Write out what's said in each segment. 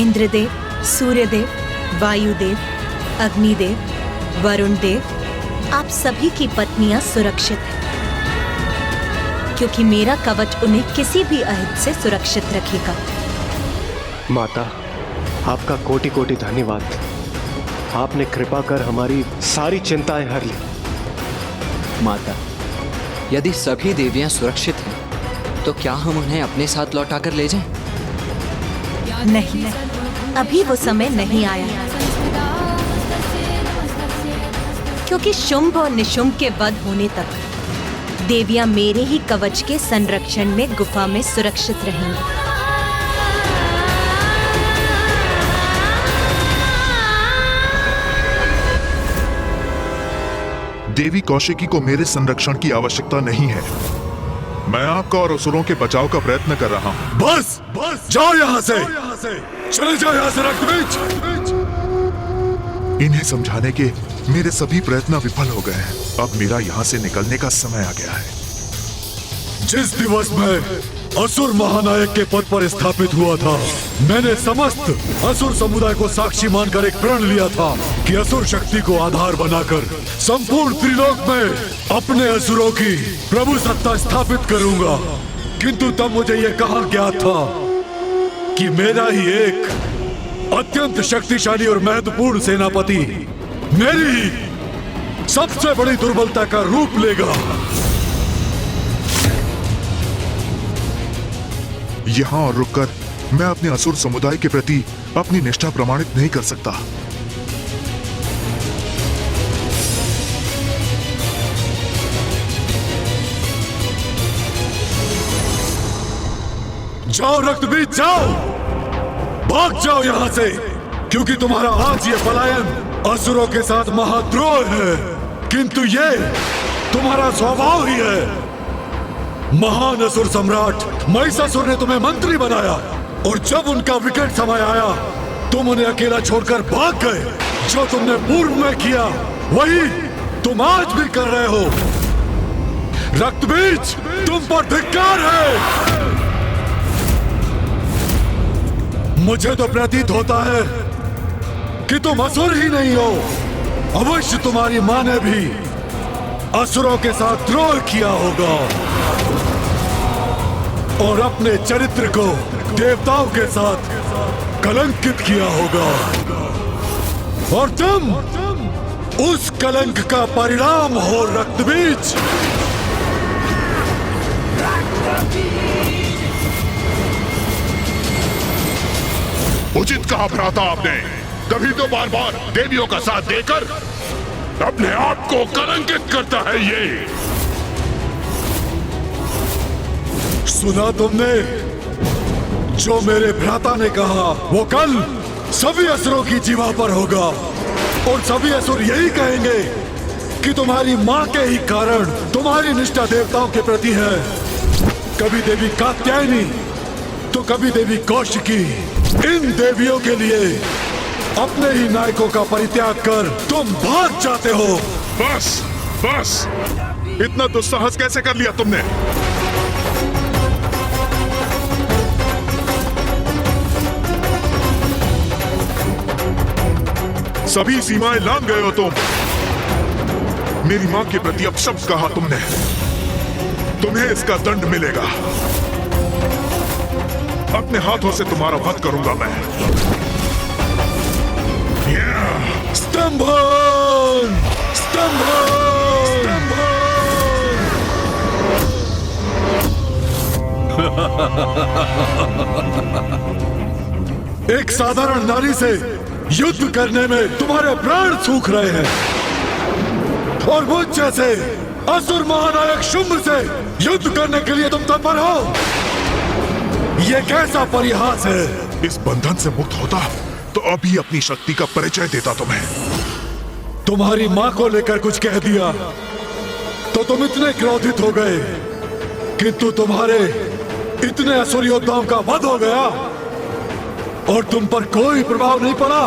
इंद्रदेव, सूर्यदेव, वायुदेव, अग्निदेव, वरुण देव, आप सभी की पत्नियां सुरक्षित हैं, क्योंकि मेरा कवच उन्हें किसी भी अहित से सुरक्षित रखेगा। माता, आपका कोटि कोटि धन्यवाद। आपने कृपा कर हमारी सारी चिंताएं हर ली। माता, यदि सभी देवियां सुरक्षित हैं, तो क्या हम उन्हें अपने साथ लौटाकर ले जाएं? नहीं, अभी वो समय नहीं आया, क्योंकि शुंभ और निशुंभ के वध होने तक देवियां मेरे ही कवच के संरक्षण में गुफा में सुरक्षित रहेंगी। देवी कौशिकी को मेरे संरक्षण की आवश्यकता नहीं है। मैं आपका और असुरों के बचाव का प्रयत्न कर रहा हूँ। बस बस जाओ यहाँ से, चले जाओ यहाँ से रक्तबीज। इन्हें समझाने के मेरे सभी प्रयत्न विफल हो गए हैं। अब मेरा यहाँ से निकलने का समय आ गया है। जिस दिवस में असुर महानायक के पद पर स्थापित हुआ था, मैंने समस्त असुर समुदाय को साक्षी मानकर एक प्रण लिया था कि असुर शक्ति को आधार बनाकर संपूर्ण त्रिलोक में अपने असुरों की प्रभु सत्ता स्थापित करूंगा। किंतु तब मुझे यह कहा गया था कि मेरा ही एक अत्यंत शक्तिशाली और महत्वपूर्ण सेनापति मेरी ही सबसे बड़ी दुर्बलता का रूप लेगा। यहाँ और रुककर मैं अपने असुर समुदाय के प्रति अपनी निष्ठा प्रमाणित नहीं कर सकता। जाओ रक्तबीज, जाओ, भाग जाओ यहाँ से, क्योंकि तुम्हारा आज ये पलायन असुरों के साथ महाद्रोह है। किंतु ये तुम्हारा स्वभाव ही है। महान असुर सम्राट महिषासुर ने तुम्हें मंत्री बनाया, और जब उनका विकट समय आया, तुम उन्हें अकेला छोड़कर भाग गए। जो तुमने पूर्व में किया, वही तुम आज भी कर रहे हो। रक्तबीज, तुम पर धिक्कार है। मुझे तो प्रतीत होता है कि तुम असुर ही नहीं हो। अवश्य तुम्हारी मां ने भी असुरों के साथ द्रोह किया होगा और अपने चरित्र को देवताओं के साथ कलंकित किया होगा, और तुम उस कलंक का परिणाम हो रक्तबीज। उचित कहा भ्राता आपने। तभी तो बार बार देवियों का साथ देकर अपने आप को कलंकित करता है ये। सुना तुमने जो मेरे भ्राता ने कहा, वो कल सभी असुरों की जीवा पर होगा, और सभी असुर यही कहेंगे कि तुम्हारी मां के ही कारण तुम्हारी निष्ठा देवताओं के प्रति है। कभी देवी कात्यायनी तो कभी देवी कौशिकी। इन देवियों के लिए अपने ही नायकों का परित्याग कर तुम भाग जाते हो। बस बस, इतना दुस्साहस कैसे कर लिया तुमने? सभी सीमाएं लांघ गए हो तुम। मेरी मां के प्रति अपशब्द कहा तुमने। तुम्हें इसका दंड मिलेगा। अपने हाथों से तुम्हारा वध करूंगा मैं। स्तंभन! स्तंभन! एक साधारण नारी से युद्ध करने में तुम्हारे प्राण सूख रहे हैं, और मुझ जैसे असुर महानायक शुंभ से युद्ध करने के लिए तुम तत्पर हो। यह कैसा परिहास है? इस बंधन से मुक्त होता तो अभी अपनी शक्ति का परिचय देता तुम्हें। तुम्हारी मां को लेकर कुछ कह दिया तो तुम इतने क्रोधित हो गए, किंतु तुम्हारे इतने असुर योद्धाओं का वध हो गया और तुम पर कोई प्रभाव नहीं पड़ा।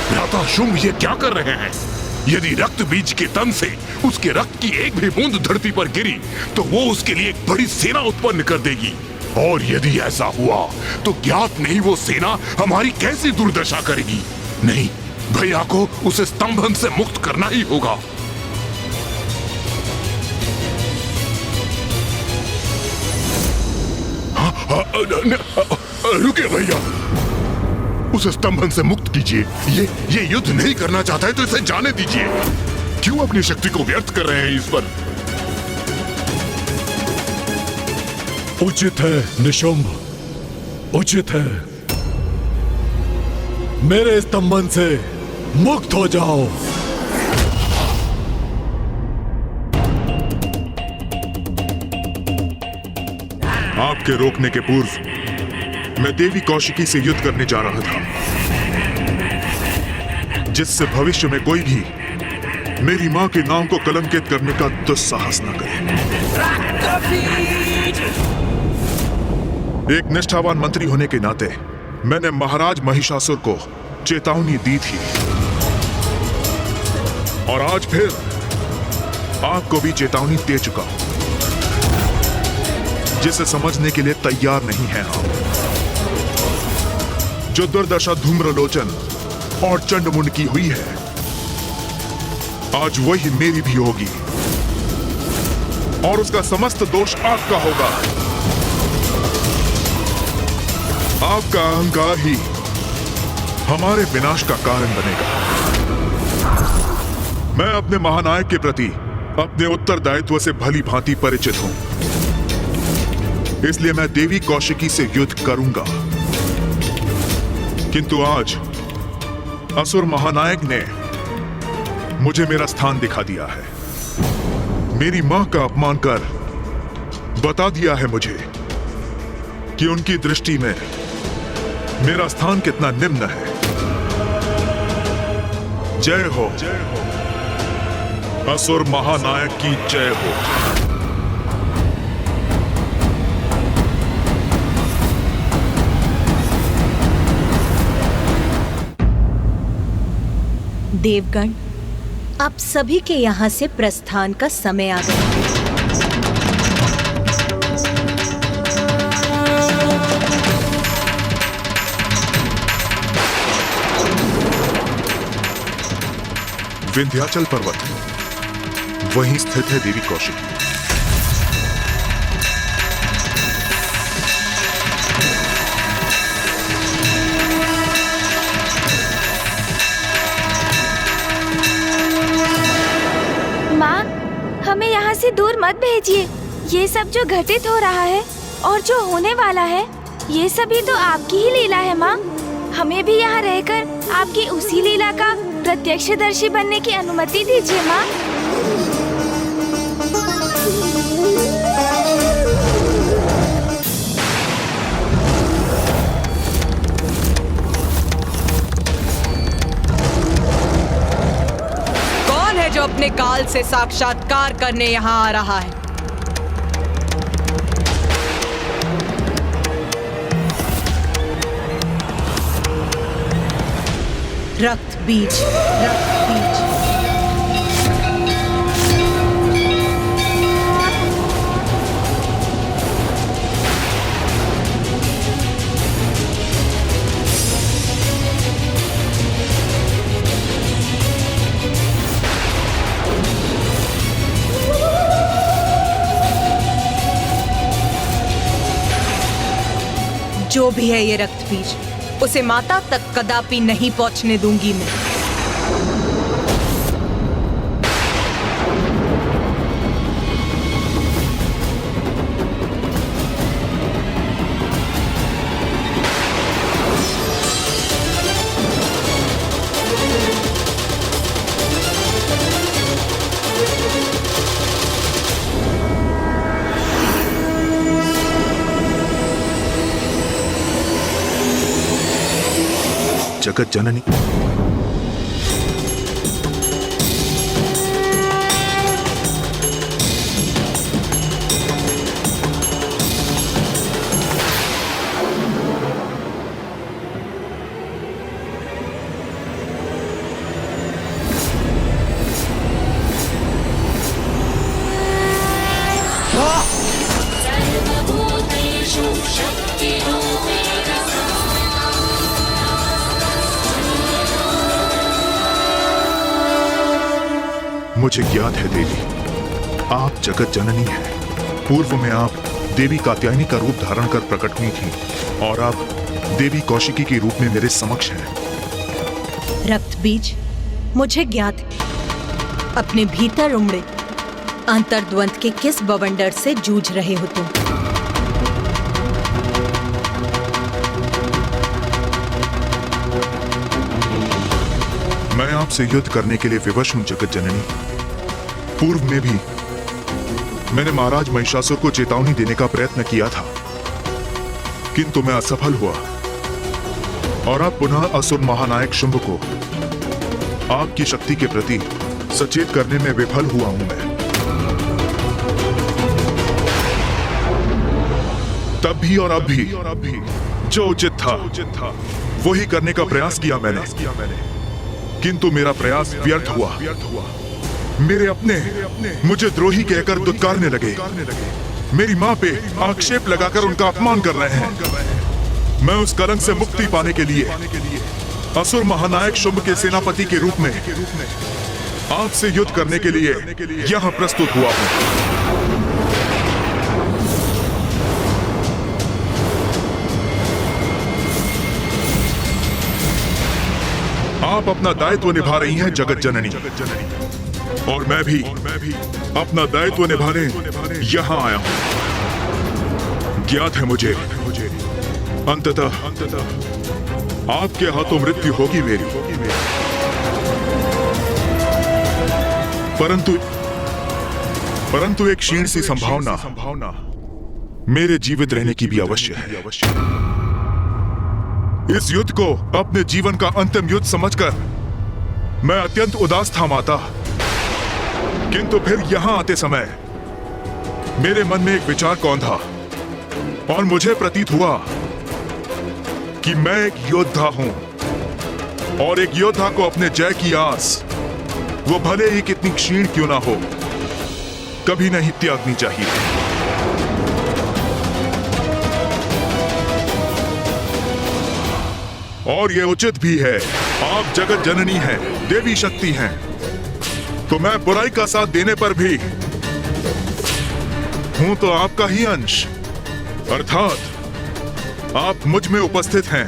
भ्राता शुंभ ये क्या कर रहे हैं? यदि रक्त बीज के तन से उसके रक्त की एक भी बूंद धरती पर गिरी तो वो उसके लिए एक बड़ी सेना उत्पन्न कर देगी। और यदि ऐसा हुआ तो ज्ञात नहीं वो सेना हमारी कैसी दुर्दशा करेगी। नहीं, भैया को उस स्तंभन से मुक्त करना ही होगा। रुकिए भैया, उस स्तंभन से मुक्त कीजिए। ये युद्ध नहीं करना चाहता है तो इसे जाने दीजिए। क्यों अपनी शक्ति को व्यर्थ कर रहे हैं इस पर? उचित है निशुंभ, उचित है। मेरे स्तंभन से मुक्त हो जाओ। आपके रोकने के पूर्व मैं देवी कौशिकी से युद्ध करने जा रहा था, जिससे भविष्य में कोई भी मेरी मां के नाम को कलंकित करने का दुस्साहस न करे। एक निष्ठावान मंत्री होने के नाते मैंने महाराज महिषासुर को चेतावनी दी थी, और आज फिर आपको भी चेतावनी दे चुका हूं, जिसे समझने के लिए तैयार नहीं हैं आप। जो दुर्दशा धूम्रलोचन और चंडमुंड की हुई है, आज वही मेरी भी होगी, और उसका समस्त दोष आपका होगा। आपका अहंकार ही हमारे विनाश का कारण बनेगा। मैं अपने महानायक के प्रति अपने उत्तरदायित्व से भली भांति परिचित हूं, इसलिए मैं देवी कौशिकी से युद्ध करूंगा। किंतु आज असुर महानायक ने मुझे मेरा स्थान दिखा दिया है। मेरी मां का अपमान कर बता दिया है मुझे कि उनकी दृष्टि में मेरा स्थान कितना निम्न है। जय हो, जय हो, असुर महानायक की जय हो। देवगण, आप सभी के यहाँ से प्रस्थान का समय आ गया है। विंध्याचल पर्वत, वहीं स्थित है देवी कौशिकी। माँ, हमें यहाँ से दूर मत भेजिए। ये सब जो घटित हो रहा है और जो होने वाला है, ये सभी तो आपकी ही लीला है माँ। हमें भी यहाँ रहकर आपकी उसी लीला का प्रत्यक्षदर्शी बनने की अनुमति दीजिए माँ। कौन है जो अपने काल से साक्षात्कार करने यहाँ आ रहा है? रक्त बीज, रक्त बीज। जो भी है ये रक्त बीज, उसे माता तक कदापि नहीं पहुंचने दूंगी मैं। जगत जननी, मुझे ज्ञात है देवी, आप जगत जननी हैं। पूर्व में आप देवी कात्यायनी का रूप धारण कर प्रकट हुई थी और आप देवी कौशिकी के रूप में मेरे समक्ष हैं। रक्त बीज, मुझे ज्ञात है अपने भीतर उमड़े अंतर्द्वंद के किस बवंडर से जूझ रहे हो तुम। मैं आपसे युद्ध करने के लिए विवश हूं जगत जननी। पूर्व में भी मैंने महाराज महिषासुर को चेतावनी देने का प्रयत्न किया था, किंतु मैं असफल हुआ और अब पुनः असुर महानायक शुंभ को आपकी शक्ति के प्रति सचेत करने में विफल हुआ हूं मैं। तब भी और अब भी जो उचित था वही करने का प्रयास किया मैंने, किंतु मेरा प्रयास व्यर्थ हुआ। मेरे अपने मुझे द्रोही कहकर दुत्कारने लगे, मेरी मां पे आक्षेप लगाकर उनका अपमान कर रहे हैं। मैं उस कलंक से मुक्ति पाने के लिए असुर महानायक शुंभ के सेनापति के रूप में आपसे युद्ध करने के लिए यहां प्रस्तुत हुआ हूं। आप अपना दायित्व निभा रही हैं जगत जननी, और मैं भी अपना दायित्व निभाने यहां आया हूं। ज्ञात है मुझे अंततः आपके हाथों मृत्यु होगी मेरी, परंतु एक क्षीण सी संभावना मेरे जीवित रहने की भी अवश्य है। इस युद्ध को अपने जीवन का अंतिम युद्ध समझकर मैं अत्यंत उदास था माता, किंतु फिर यहां आते समय मेरे मन में एक विचार कौन था और मुझे प्रतीत हुआ कि मैं एक योद्धा हूं और एक योद्धा को अपने जय की आस, वो भले ही कितनी क्षीण क्यों ना हो, कभी नहीं त्यागनी चाहिए। और ये उचित भी है, आप जगत जननी हैं, देवी शक्ति हैं, तो मैं बुराई का साथ देने पर भी हूं तो आपका ही अंश, अर्थात आप मुझ में उपस्थित हैं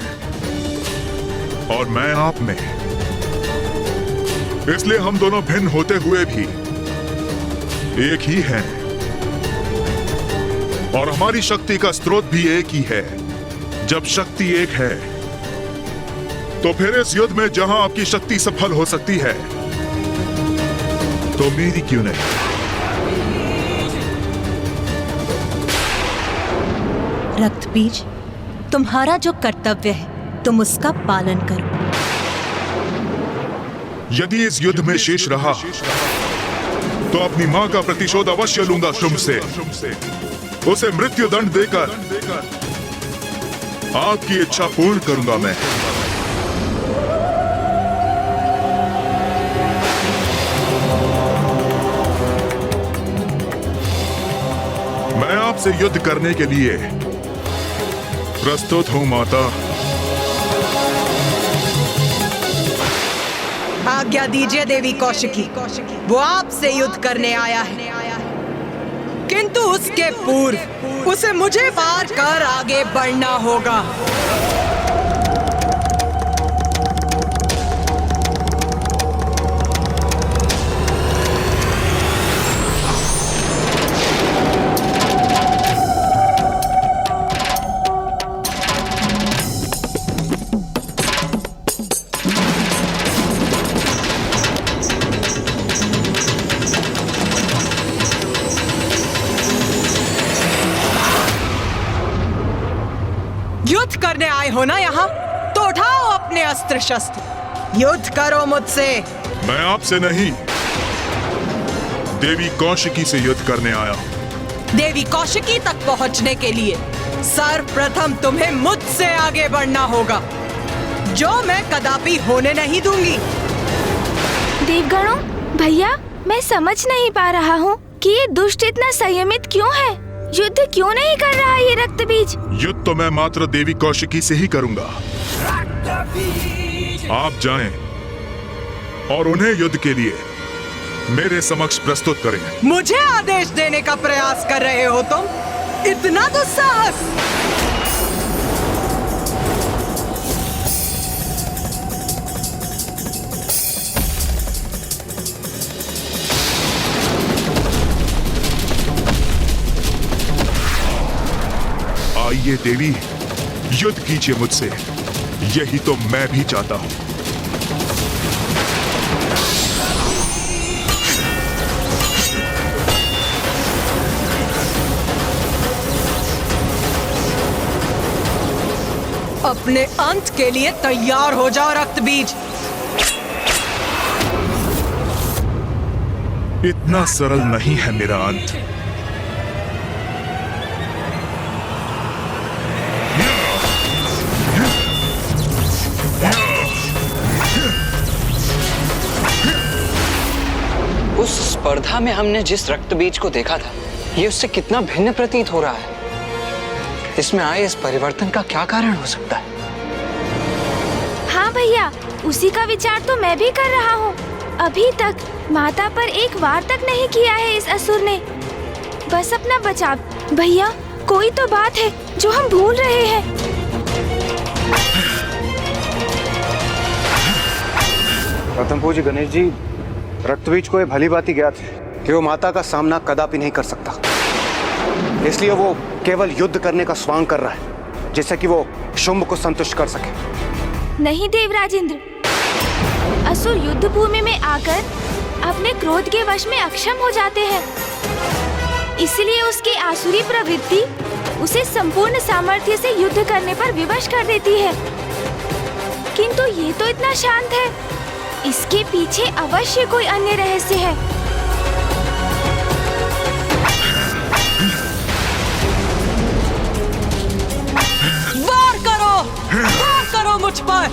और मैं आप में। इसलिए हम दोनों भिन्न होते हुए भी एक ही हैं और हमारी शक्ति का स्रोत भी एक ही है। जब शक्ति एक है तो फिर इस युद्ध में जहां आपकी शक्ति सफल हो सकती है तो मेरी क्यों नहीं। रक्त बीज, तुम्हारा जो कर्तव्य है तुम उसका पालन करो। यदि इस युद्ध में शेष रहा तो अपनी मां का प्रतिशोध अवश्य लूंगा शुंभ से, उसे मृत्यु दंड देकर आपकी इच्छा पूर्ण करूंगा मैं। मैं आपसे युद्ध करने के लिए प्रस्तुत हूं माता। आज्ञा दीजिए देवी कौशिकी, वो आपसे युद्ध करने आया है, किंतु उसके पूर्व उसे मुझे पार कर आगे बढ़ना होगा। युद्ध करने आए हो ना यहाँ, तो उठाओ अपने अस्त्र शस्त्र, युद्ध करो मुझसे। मैं आपसे नहीं, देवी कौशिकी से युद्ध करने आया हूं। देवी कौशिकी तक पहुंचने के लिए सर्वप्रथम तुम्हें मुझसे आगे बढ़ना होगा, जो मैं कदापि होने नहीं दूंगी। देवगणों, भैया, मैं समझ नहीं पा रहा हूँ कि ये दुष्ट इतना संयमित क्यों है। युद्ध क्यों नहीं कर रहा है ये रक्त बीज? युद्ध तो मैं मात्र देवी कौशिकी से ही करूंगा। आप जाएं और उन्हें युद्ध के लिए मेरे समक्ष प्रस्तुत करें। मुझे आदेश देने का प्रयास कर रहे हो तुम? इतना दुस्साहस! आइए देवी, युद्ध कीजिए मुझसे, यही तो मैं भी चाहता हूं। अपने अंत के लिए तैयार हो जाओ रक्तबीज। इतना सरल नहीं है मेरा अंत। उस स्पर्धा में हमने जिस रक्तबीज को देखा था, ये उससे कितना भिन्न प्रतीत हो रहा है। इसमें आए इस परिवर्तन का क्या कारण हो सकता है? हाँ भैया, उसी का विचार तो मैं भी कर रहा हूँ। अभी तक माता पर एक वार तक नहीं किया है इस असुर ने। बस अपना बचाव। भैया, कोई तो बात है जो हम भूल रहे हैं। प्रथम पूज्य गणेश जी, रक्तबीज को ये भली भांति ज्ञात है कि वो माता का सामना कदापि नहीं कर सकता, इसलिए वो केवल युद्ध करने का स्वांग कर रहा है, जिससे कि वो शुंभ को संतुष्ट कर सके। नहीं देवराजेंद्र, असुर युद्ध भूमि में आकर अपने क्रोध के वश में अक्षम हो जाते हैं, इसलिए उसकी आसुरी प्रवृत्ति उसे संपूर्ण सामर्थ्य से युद्ध करने पर विवश कर देती है। किंतु ये तो इतना शांत है, इसके पीछे अवश्य कोई अन्य रहस्य है। वार करो मुझ पर।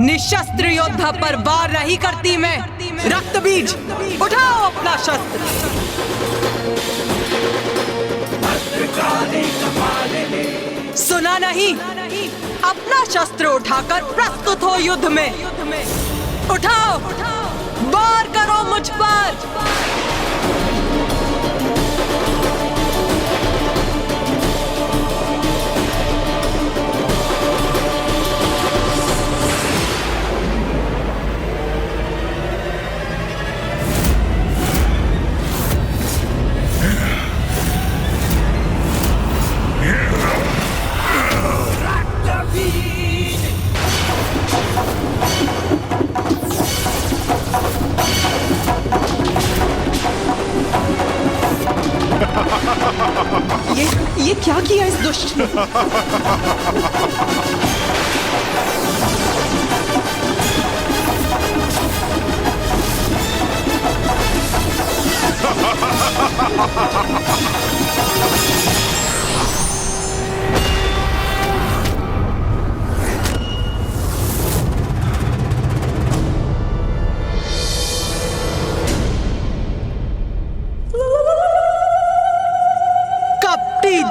निशस्त्र योद्धा पर वार नहीं करती मैं। रक्तबीज, उठाओ अपना शस्त्र। सुना नहीं? अपना शस्त्र उठाकर प्रस्तुत हो युद्ध में। उठाओ, वार करो मुझ पर। ये क्या किया इस दुष्ट ने?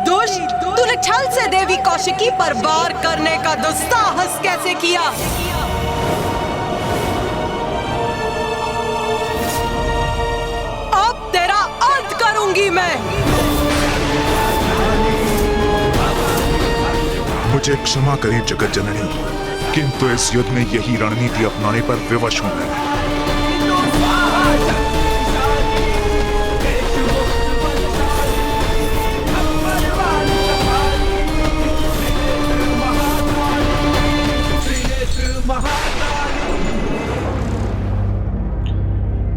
दुष्ट, तूने छल से देवी कौशिकी पर वार करने का दुस्साहस कैसे किया? अब तेरा अंत करूंगी मैं। मुझे क्षमा करें जगत जननी, किंतु इस युद्ध में यही रणनीति अपनाने पर विवश हूं मैं।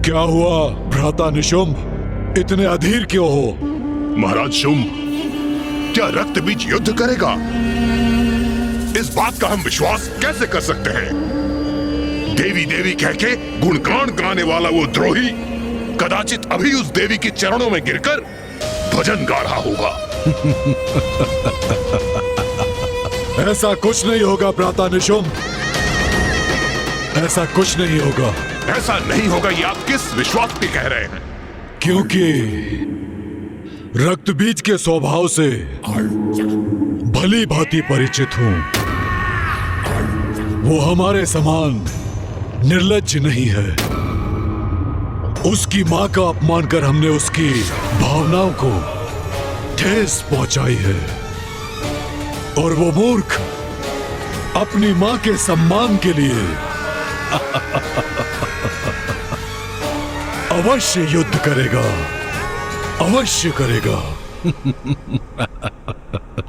क्या हुआ भ्राता निशुंभ, इतने अधीर क्यों हो? महाराज शुंभ, क्या रक्तबीज युद्ध करेगा? इस बात का हम विश्वास कैसे कर सकते हैं? देवी देवी कह के गुणगान गाने वाला वो द्रोही कदाचित अभी उस देवी के चरणों में गिरकर भजन गा रहा होगा। ऐसा कुछ नहीं होगा भ्राता निशुंभ। ऐसा कुछ नहीं होगा। ऐसा नहीं होगा ये आप किस विश्वास पे कह रहे हैं? क्योंकि रक्त बीज के स्वभाव से भली भांति परिचित हूं। वो हमारे समान निर्लज्ज नहीं है। उसकी मां का अपमान कर हमने उसकी भावनाओं को ठेस पहुंचाई है, और वो मूर्ख अपनी मां के सम्मान के लिए अवश्य युद्ध करेगा, अवश्य करेगा।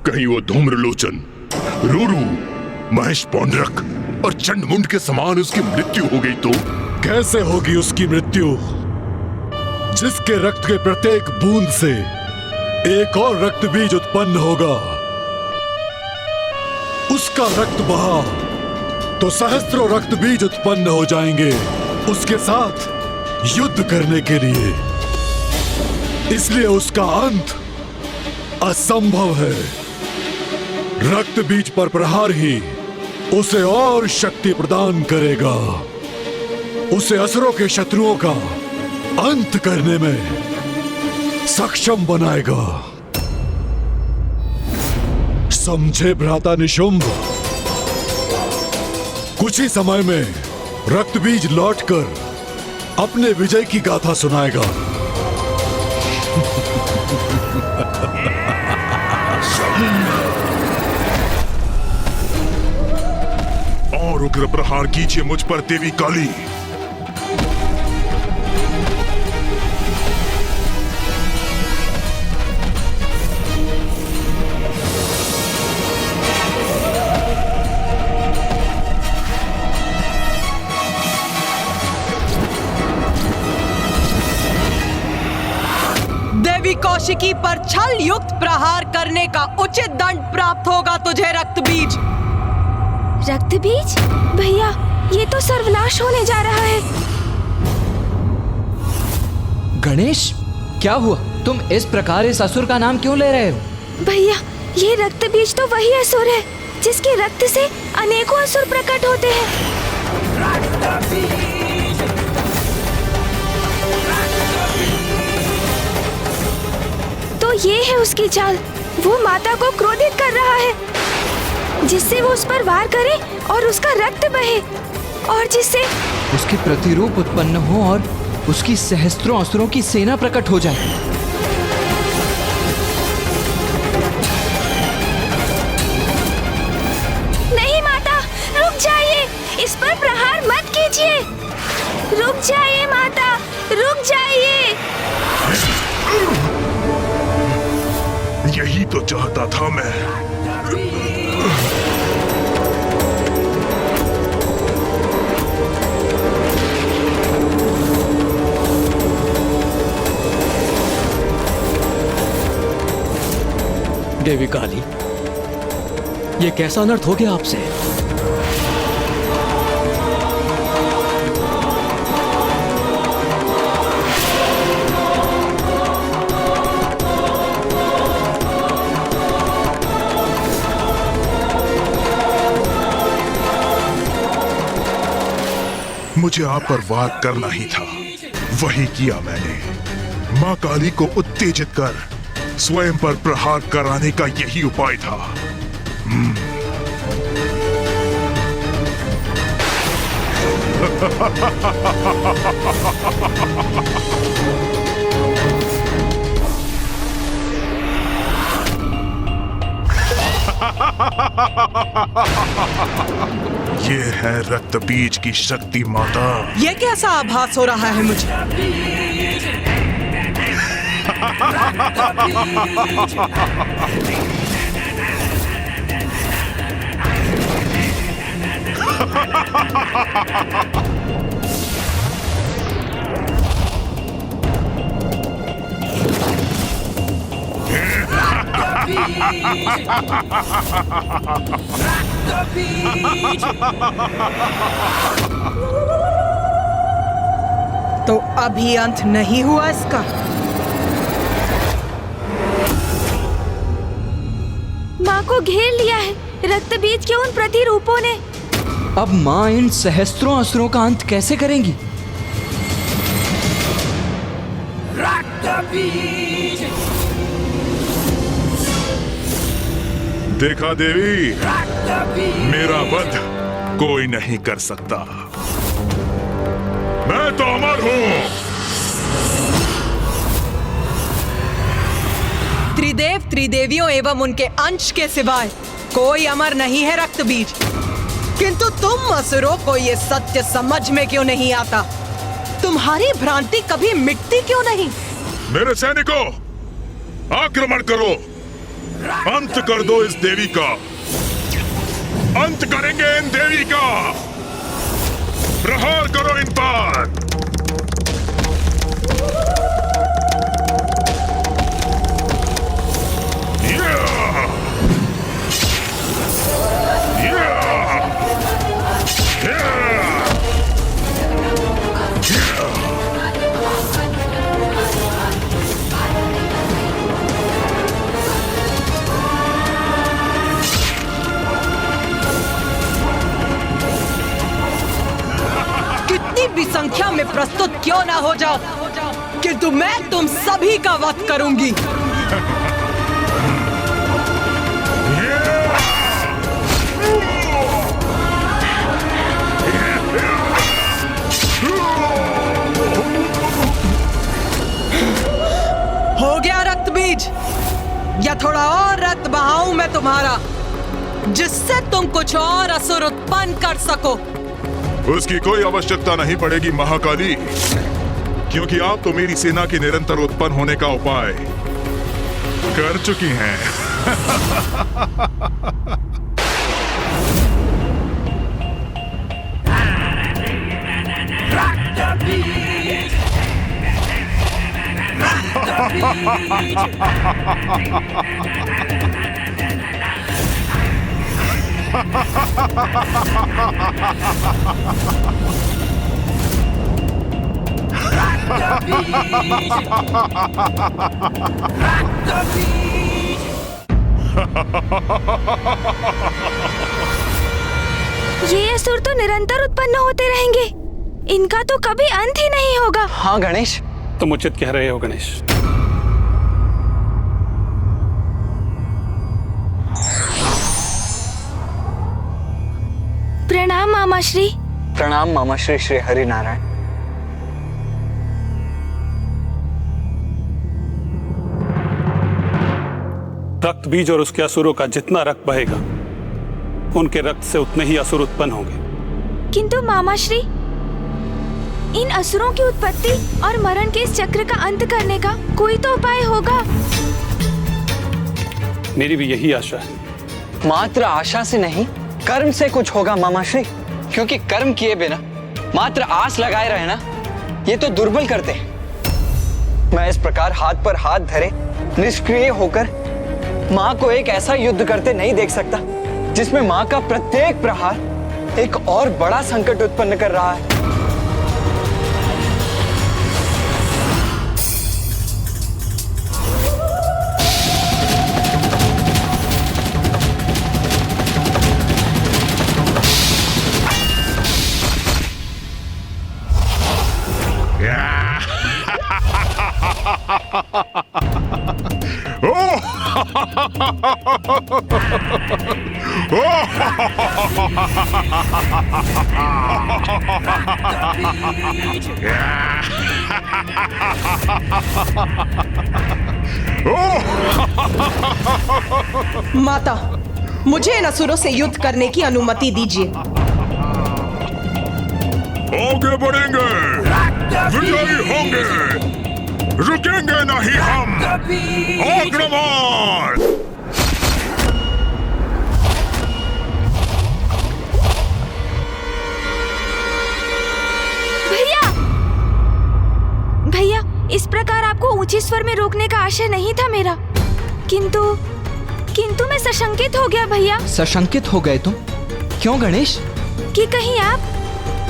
कहीं वो धूम्रलोचन, रूरू, महेश पौंड्रक और चंडमुंड के समान उसकी मृत्यु हो गई तो? कैसे होगी उसकी मृत्यु, जिसके रक्त के प्रत्येक बूंद से एक और रक्त बीज उत्पन्न होगा। उसका रक्त बहा तो सहस्त्रों रक्त बीज उत्पन्न हो जाएंगे उसके साथ युद्ध करने के लिए। इसलिए उसका अंत असंभव है। रक्त बीज पर प्रहार ही उसे और शक्ति प्रदान करेगा, उसे असुरों के शत्रुओं का अंत करने में सक्षम बनाएगा। समझे भ्राता निशुंभ? कुछ ही समय में रक्त बीज लौटकर अपने विजय की गाथा सुनाएगा। और उग्र प्रहार कीजिए मुझ पर देवी काली। देवी कौशिकी पर छल युक्त प्रहार करने का उचित दंड प्राप्त होगा तुझे रक्त बीज। रक्त बीज? भैया, ये तो सर्वनाश होने जा रहा है। गणेश, क्या हुआ? तुम इस प्रकार इस असुर का नाम क्यों ले रहे हो? भैया, ये रक्त बीज तो वही असुर है जिसके रक्त से अनेकों असुर प्रकट होते हैं। तो ये है उसकी चाल। वो माता को क्रोधित कर रहा है, जिससे वो उस पर वार करे और उसका रक्त बहे, और जिससे उसके प्रतिरूप उत्पन्न हो और उसकी सहस्त्रों असुरों की सेना प्रकट हो जाए। नहीं माता, रुक जाइए, इस पर प्रहार मत कीजिए। रुक जाइए माता, रुक जाइए। यही तो चाहता था मैं। देवी काली, ये कैसा अनर्थ हो गया आपसे? मुझे आप पर वार करना ही था, वही किया मैंने। मां काली को उत्तेजित कर स्वयं पर प्रहार कराने का यही उपाय था। ये है रक्त बीज की शक्ति माता। ये कैसा आभास हो रहा है मुझे? तो अभी अंत नहीं हुआ इसका? माँ को घेर लिया है रक्त बीज के उन प्रतिरूपों ने। अब माँ इन सहस्त्रों असुरों का अंत कैसे करेंगी? देखा देवी, मेरा वध कोई नहीं कर सकता। मैं तो अमर हूं। त्रिदेव त्रिदेवियों एवं उनके अंश के सिवाय कोई अमर नहीं है रक्तबीज। किंतु तुम असुरों को ये सत्य समझ में क्यों नहीं आता? तुम्हारी भ्रांति कभी मिटती क्यों नहीं? मेरे सैनिकों, आक्रमण करो, अंत कर दो इस देवी का। अंत करेंगे इन देवी का। प्रहार करो इन पर। कितनी भी संख्या में प्रस्तुत क्यों ना हो जाओ, किंतु मैं तुम सभी का वध करूंगी। हो गया रक्तबीज, या थोड़ा और रक्त बहाऊं मैं तुम्हारा, जिससे तुम कुछ और असुर उत्पन्न कर सको? उसकी कोई आवश्यकता नहीं पड़ेगी महाकाली, क्योंकि आप तो मेरी सेना के निरंतर उत्पन्न होने का उपाय कर चुकी हैं। ये असुर तो निरंतर उत्पन्न होते रहेंगे, इनका तो कभी अंत ही नहीं होगा। हाँ गणेश, तुम उचित कह रहे हो गणेश। प्रणाम मामाश्री। प्रणाम मामाश्री श्री हरि नारायण। रक्त बीज और उसके असुरों का जितना रक्त बहेगा, उनके रक्त से उतने ही असुर उत्पन्न होंगे। किंतु मामाश्री, इन असुरों की उत्पत्ति और मरण के इस चक्र का अंत करने का कोई तो उपाय होगा। मेरी भी यही आशा है। मात्र आशा से नहीं, कर्म से कुछ होगा मामाश्री, क्योंकि कर्म किए बिना मात्र आस लगाए रहना, ये तो दुर्बल करते हैं। मैं इस प्रकार हाथ पर हाथ धरे निष्क्रिय होकर माँ को एक ऐसा युद्ध करते नहीं देख सकता जिसमें माँ का प्रत्येक प्रहार एक और बड़ा संकट उत्पन्न कर रहा है। माता, मुझे इन असुरों से युद्ध करने की अनुमति दीजिए। आगे बढ़ेंगे, विजयी होंगे, रुकेंगे नहीं हम। आक्रमण! भैया, भैया, इस प्रकार आपको ऊंचे स्वर में रोकने का आशय नहीं था मेरा, किंतु मैं सशंकित हो गया भैया। सशंकित हो गए तुम? क्यों गणेश? कि कहीं आप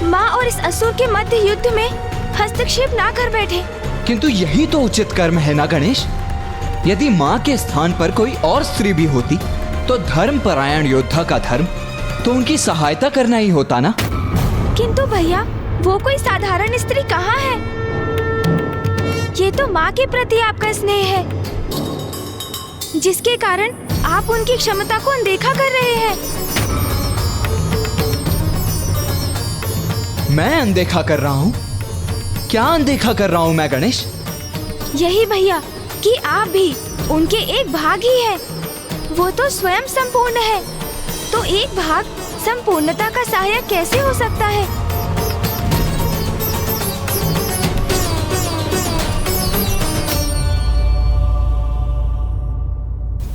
माँ और इस असुर के मध्य युद्ध में हस्तक्षेप ना कर बैठे। किंतु यही तो उचित कर्म है ना गणेश। यदि माँ के स्थान पर कोई और स्त्री भी होती तो धर्मपरायण योद्धा का धर्म तो उनकी सहायता करना ही होता ना। किंतु भैया वो कोई साधारण स्त्री कहाँ है? ये तो माँ के प्रति आपका स्नेह है, जिसके कारण आप उनकी क्षमता को अनदेखा कर रहे हैं। मैं अनदेखा कर रहा हूँ? क्या अनदेखा कर रहा हूँ मैं गणेश? यही भैया कि आप भी उनके एक भाग ही हैं। वो तो स्वयं संपूर्ण है, तो एक भाग संपूर्णता का सहायक कैसे हो सकता है?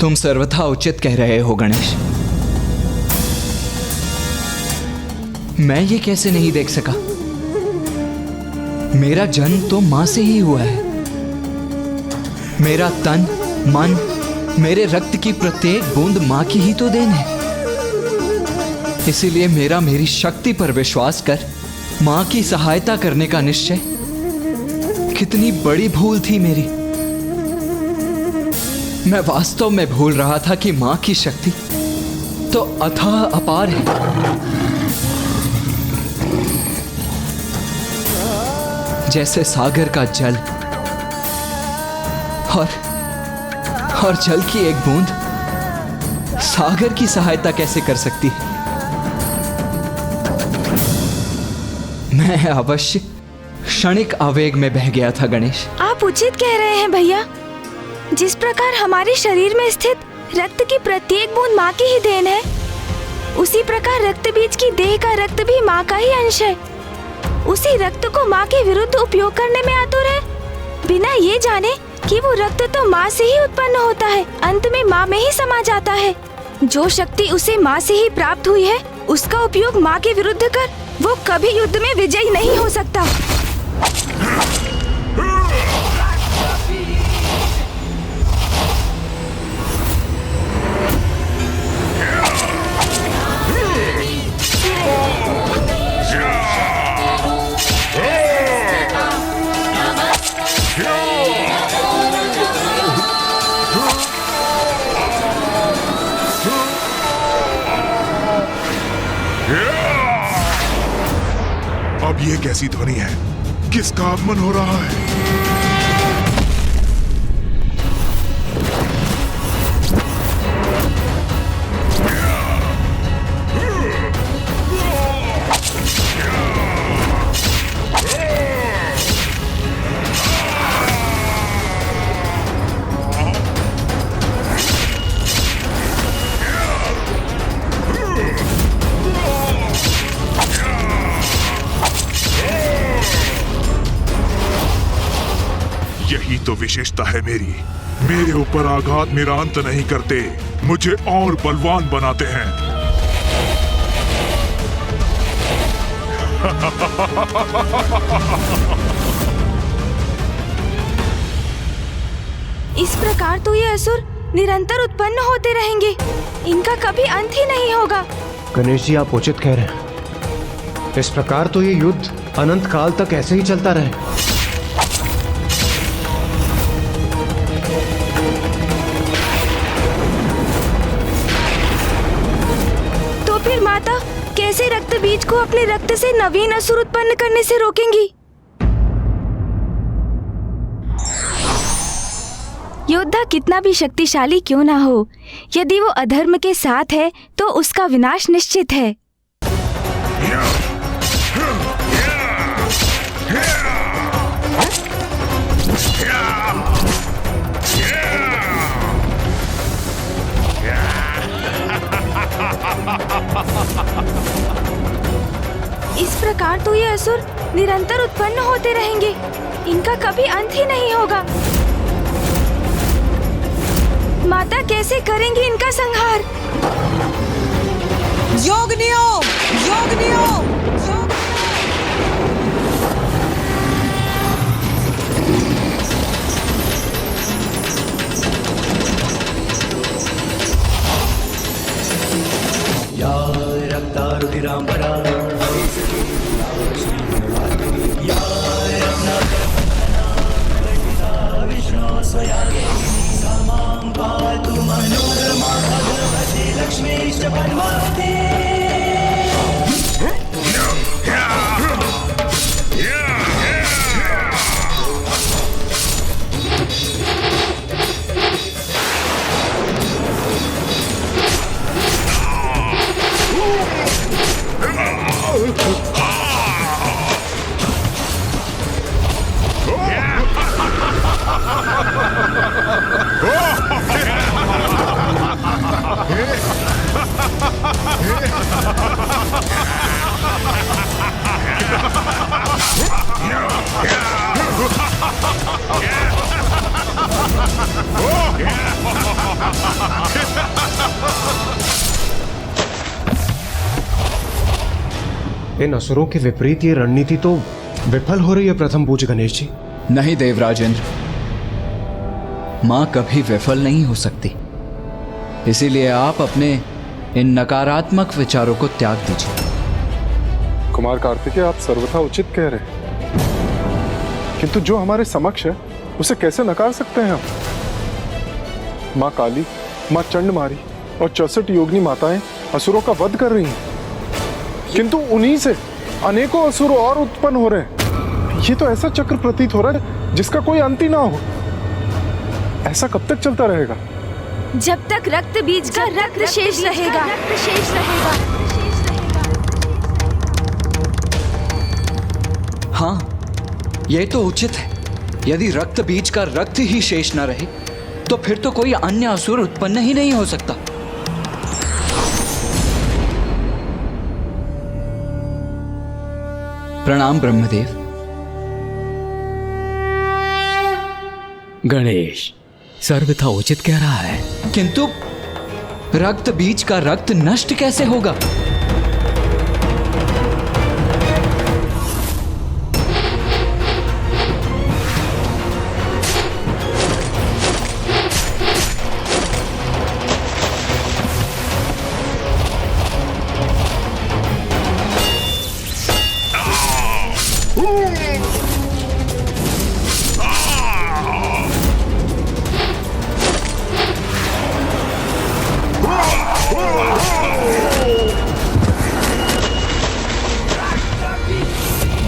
तुम सर्वथा उचित कह रहे हो गणेश। मैं ये कैसे नहीं देख सका? मेरा जन्म तो मां से ही हुआ है। मेरा तन, मन, मेरे रक्त की प्रत्येक बूंद मां की ही तो देन है। इसीलिए मेरी शक्ति पर विश्वास कर मां की सहायता करने का निश्चय कितनी बड़ी भूल थी मेरी। मैं वास्तव में भूल रहा था कि मां की शक्ति तो अथाह अपार है। जैसे सागर का जल और जल की एक बूंद सागर की सहायता कैसे कर सकती है? मैं अवश्य क्षणिक आवेग में बह गया था गणेश। आप उचित कह रहे हैं भैया। जिस प्रकार हमारे शरीर में स्थित रक्त की प्रत्येक बूंद माँ की ही देन है, उसी प्रकार रक्त बीज की देह का रक्त भी माँ का ही अंश है। उसी रक्त को माँ के विरुद्ध उपयोग करने में आतुर है, बिना ये जाने कि वो रक्त तो माँ से ही उत्पन्न होता है, अंत में माँ में ही समा जाता है। जो शक्ति उसे माँ से ही प्राप्त हुई है, उसका उपयोग माँ के विरुद्ध कर वो कभी युद्ध में विजयी नहीं हो सकता। अब ये कैसी ध्वनि है? किसका आगमन हो रहा है? यही तो विशेषता है मेरी। मेरे ऊपर आघात मेरा अंत नहीं करते, मुझे और बलवान बनाते हैं। इस प्रकार तो ये असुर निरंतर उत्पन्न होते रहेंगे, इनका कभी अंत ही नहीं होगा। गणेश जी, आप उचित कह रहे हैं। इस प्रकार तो ये युद्ध अनंत काल तक ऐसे ही चलता रहे। तो फिर माता कैसे रक्त बीज को अपने रक्त से नवीन असुर उत्पन्न करने से रोकेंगी? योद्धा कितना भी शक्तिशाली क्यों ना हो, यदि वो अधर्म के साथ है तो उसका विनाश निश्चित है। इस प्रकार तो ये असुर निरंतर उत्पन्न होते रहेंगे, इनका कभी अंत ही नहीं होगा। माता कैसे करेंगी इनका संहार? योगनियों, योगनियों, या रक्तारुधिरांबरा लक्ष्मी इन असुरों के विपरीत ये रणनीति तो विफल हो रही है प्रथम पूज्य गणेश जी। नहीं देवराजेंद्र, मां कभी विफल नहीं हो सकती। इसीलिए आप अपने इन नकारात्मक विचारों को त्याग दीजिए। कुमार कार्तिकेय, आप सर्वथा उचित कह रहे हैं, किंतु जो हमारे समक्ष है उसे कैसे नकार सकते हैं हम? माँ काली, माँ चंडमारी और 64 योगिनी माताएं असुरों का वध कर रही हैं, किंतु उन्हीं से अनेकों असुर और उत्पन्न हो रहे हैं। ये तो ऐसा चक्र प्रतीत हो रहा है जिसका कोई अंत ही ना हो। ऐसा कब तक चलता रहेगा? जब तक रक्त बीज का रक्त शेष रहेगा। हाँ, यह तो उचित है। यदि रक्त बीज का रक्त ही शेष न रहे तो फिर तो कोई अन्य असुर उत्पन्न ही नहीं हो सकता। प्रणाम ब्रह्मदेव। गणेश सर्वथा उचित कह रहा है, किंतु रक्त बीज का रक्त नष्ट कैसे होगा?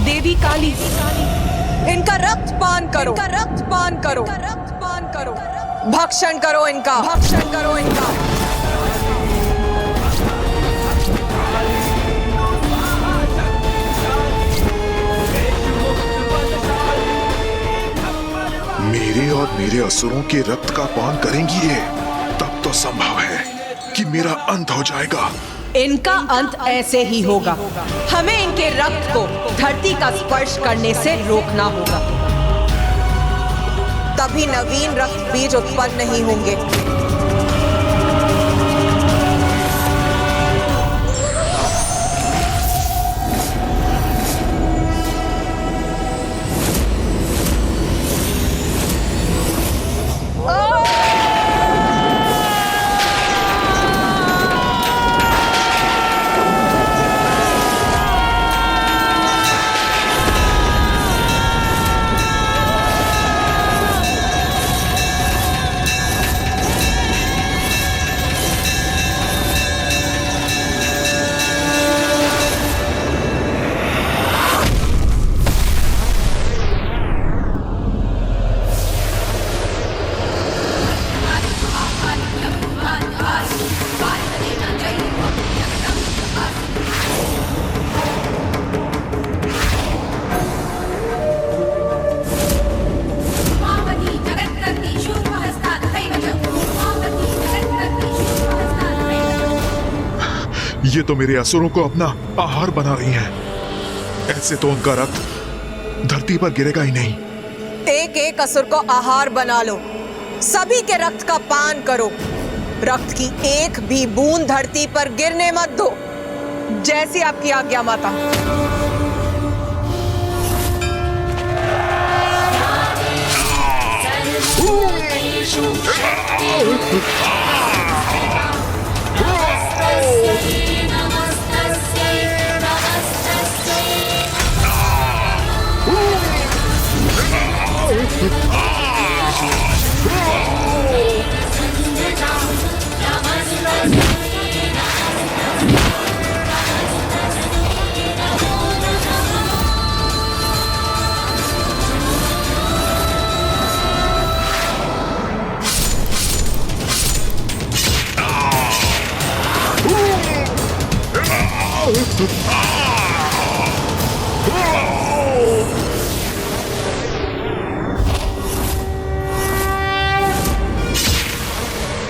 देवी काली, इनका रक्त पान करो, रक्त पान करो, रक्त पान करो, भक्षण करो इनका, भक्षण करो इनका। मेरे और मेरे असुरों के रक्त का पान करेंगी ये, तब तो संभव है कि मेरा अंत हो जाएगा। इनका अंत ऐसे ही होगा। हमें इनके रक्त को धरती का स्पर्श करने से रोकना होगा, तभी नवीन रक्त बीज उत्पन्न नहीं होंगे। ये तो मेरे असुरों को अपना आहार बना रही हैं। ऐसे तो उनका रक्त धरती पर गिरेगा ही नहीं। एक एक असुर को आहार बना लो, सभी के रक्त का पान करो। रक्त की एक भी बूंद धरती पर गिरने मत दो। जैसी आपकी आज्ञा माता।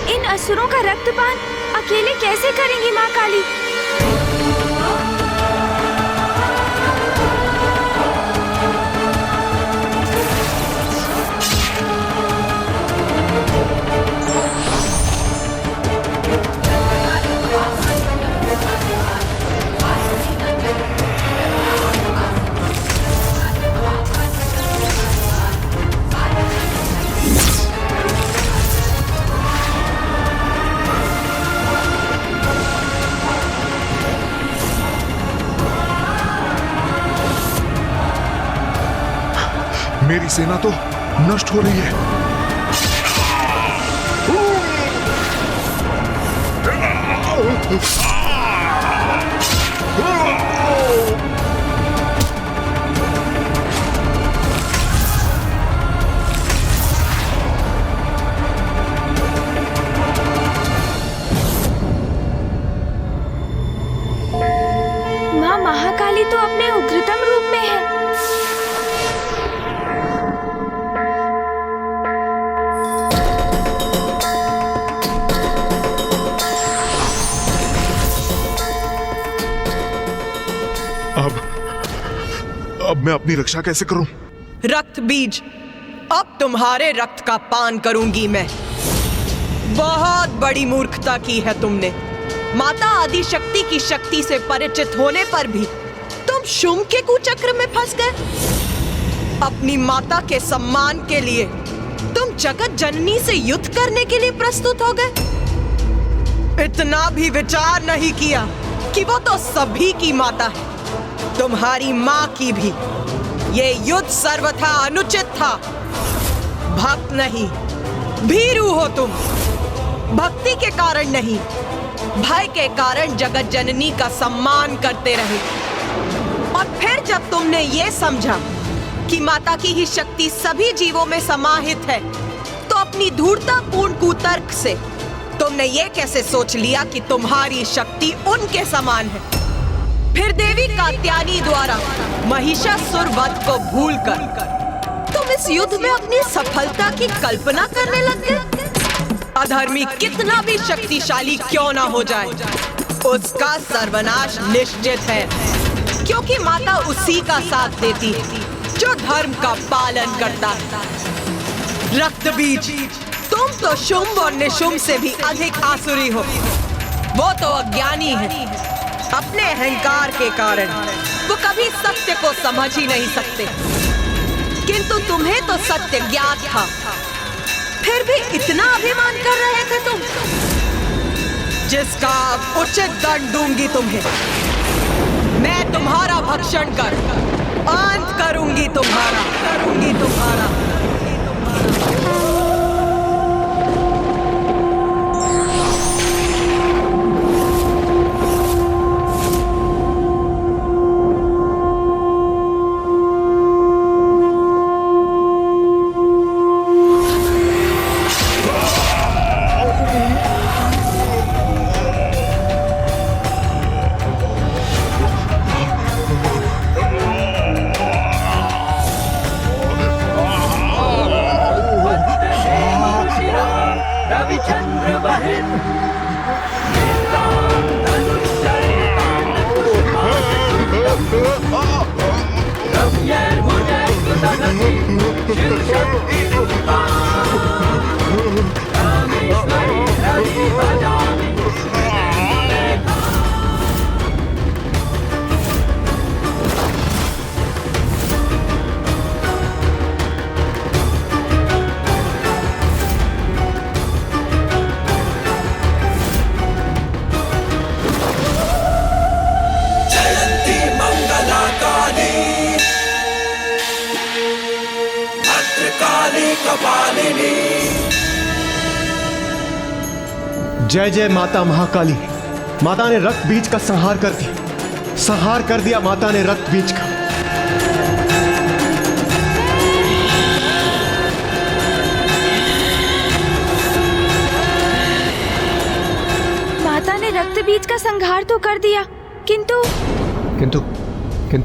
इन असुरों का रक्तपान अकेले कैसे करेंगी माँ काली? मेरी सेना तो नष्ट हो रही है। माँ महाकाली तो अपने उग्रतम रूप में है। अब मैं अपनी रक्षा कैसे करूं? रक्त बीज, अब तुम्हारे रक्त का पान करूंगी मैं। बहुत बड़ी मूर्खता की है तुमने। माता आदि शक्ति की शक्ति से परिचित होने पर भी तुम शुंभ के कुचक्र में फंस गए। अपनी माता के सम्मान के लिए तुम जगत जननी से युद्ध करने के लिए प्रस्तुत हो गए। इतना भी विचार नहीं किया कि वो तो सभी की माता है, तुम्हारी माँ की भी। ये युद्ध सर्वथा अनुचित था। भक्त नहीं, भीरू हो तुम। भक्ति के कारण नहीं, भय के कारण जगत जननी का सम्मान करते रहे। और फिर जब तुमने ये समझा कि माता की ही शक्ति सभी जीवों में समाहित है, तो अपनी धूर्ततापूर्ण कुतर्क से तुमने ये कैसे सोच लिया कि तुम्हारी शक्ति उनके समान है। फिर देवी कात्यायनी द्वारा महिषासुर वध को भूलकर तुम इस युद्ध में अपनी सफलता की कल्पना करने लग गए। अधर्मी कितना भी शक्तिशाली क्यों ना हो जाए, उसका सर्वनाश निश्चित है, क्योंकि माता उसी का साथ देती है जो धर्म का पालन करता है। रक्त बीज, तुम तो शुंभ और निशुंभ से भी अधिक आसुरी हो। वो तो अज्ञानी है। अपने अहंकार के कारण वो कभी सत्य को समझ ही नहीं सकते, किंतु तुम्हें तो सत्य ज्ञात था, फिर भी इतना अभिमान कर रहे थे तुम, जिसका उचित दंड दूंगी तुम्हें। मैं तुम्हारा भक्षण कर अंत करूंगी तुम्हारा। जय जय माता महाकाली। माता ने रक्त बीज का संहार कर दिया, संहार कर दिया माता ने रक्त बीज का। माता ने रक्त बीज का संहार तो कर दिया, किंतु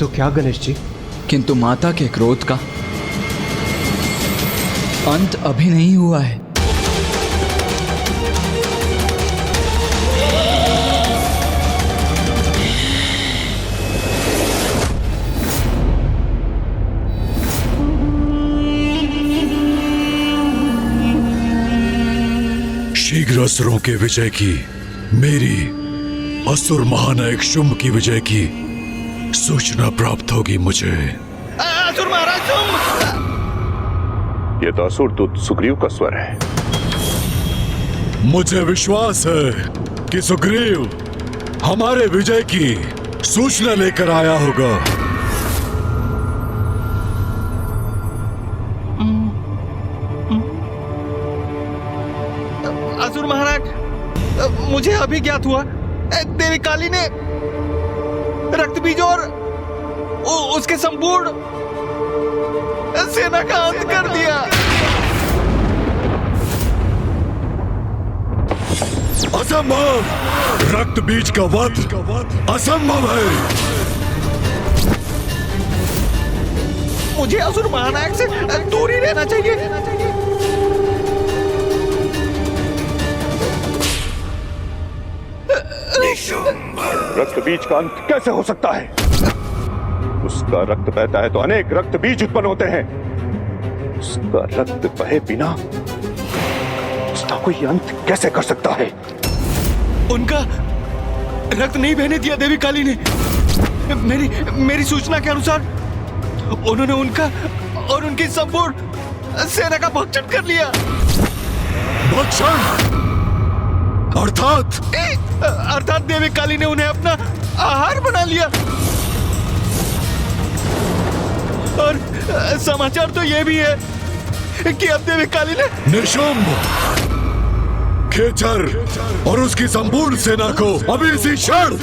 क्या गणेश जी? किंतु माता के क्रोध का अंत अभी नहीं हुआ है। शीघ्र असुरों के विजय की, मेरी असुर महानायक शुंभ की विजय की सूचना प्राप्त होगी मुझे। असुर महाराज शुंभ! यह तो असुर दूत सुग्रीव का स्वर है। मुझे विश्वास है कि सुग्रीव हमारे विजय की सूचना लेकर आया होगा। महाराज, मुझे अभी ज्ञात हुआ देवी काली ने रक्त बीज और उसके संपूर्ण सेना का अंत कर दिया। असंभव! रक्त बीज का वध असंभव है। मुझे असुर महानायक से दूर ही रहना चाहिए। रक्त बीज का अंत कैसे हो सकता है? उसका रक्त बहता है तो अनेक रक्त बीज उत्पन्न होते हैं। उसका रक्त बहे बिना उसका कोई अंत कैसे कर सकता है? उनका रक्त नहीं बहने दिया देवी काली ने। मेरी सूचना के अनुसार उन्होंने उनका और उनकी संपूर्ण सेना का भक्षण कर लिया। भक्षण? अर्थात देवी काली ने उन्हें अपना आहार बना लिया। और समाचार तो यह भी है कि अब देवी काली ने निशुंभ, खेचर और उसकी संपूर्ण सेना को अभी इसी क्षण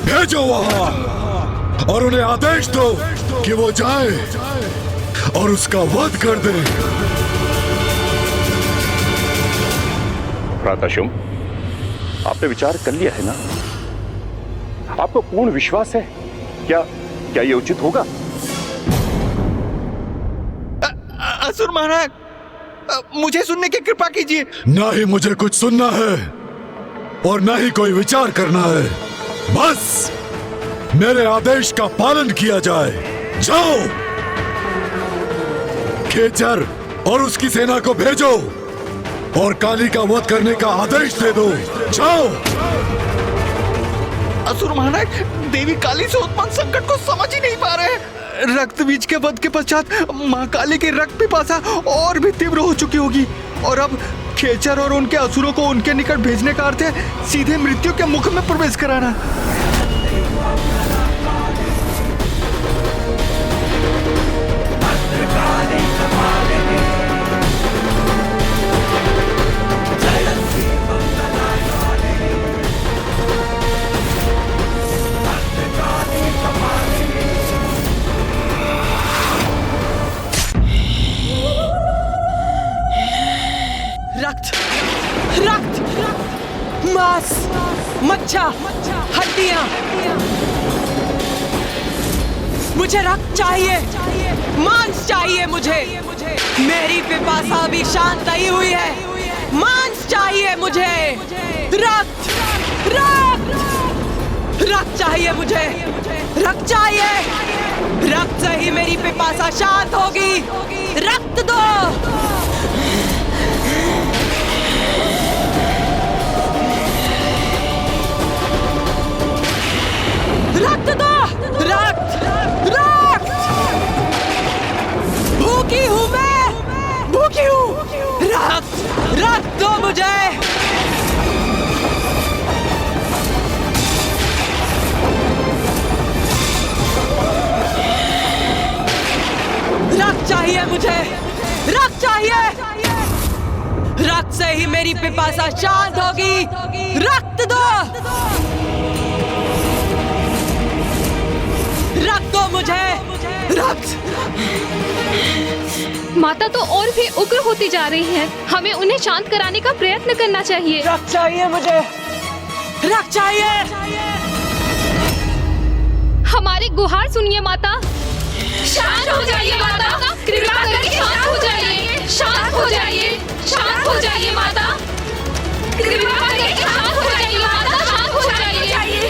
भेजो वहां और उन्हें आदेश दो कि वो जाए और उसका वध कर दे। प्रातःशुंभ, आपने विचार कर लिया है ना? आपको पूर्ण विश्वास है? क्या ये उचित होगा? असुर महाराज, मुझे सुनने की कृपा कीजिए। ना ही मुझे कुछ सुनना है और ना ही कोई विचार करना है। बस मेरे आदेश का पालन किया जाए। जाओ, खेचर और उसकी सेना को भेजो और काली का वध करने का आदेश दे दो। जाओ। असुर महाराज देवी काली से उत्पन्न संकट को समझ ही नहीं पा रहे हैं। रक्त बीज के वध के पश्चात मां काली की रक्त पिपासा और भी तीव्र हो चुकी होगी और अब खेचर और उनके असुरों को उनके निकट भेजने का अर्थ है सीधे मृत्यु के मुख में प्रवेश कराना। रक्त, मांस, मज्जा, हड्डियां। मुझे रक्त चाहिए, मांस चाहिए मुझे। मेरी पिपासा भी शांत नहीं हुई है। मांस चाहिए मुझे। रक्त, रक्त, रक्त चाहिए मुझे। रक्त चाहिए। रक्त से ही मेरी पिपासा शांत होगी। रक्त दो। रक्त दो। रक्त, रक्त। भूखी हूं मैं, भूखी हूं। रक्त, रक्त दो मुझे। रक्त चाहिए मुझे। रक्त चाहिए। रक्त से ही मेरी पिपासा शांत होगी। रक्त दो। रक्त दो मुझे। रक्त। माता तो और भी उग्र होती जा रही है। हमें उन्हें शांत कराने का प्रयत्न करना चाहिए। रक्त चाहिए मुझे। रक्त चाहिए। हमारी गुहार सुनिए माता। शांत हो जाइए माता, कृपा करके शांत हो जाइए। शांत हो जाइए, शांत हो जाइए माता, कृपा करके शांत हो जाइए माता, शांत हो जाइए।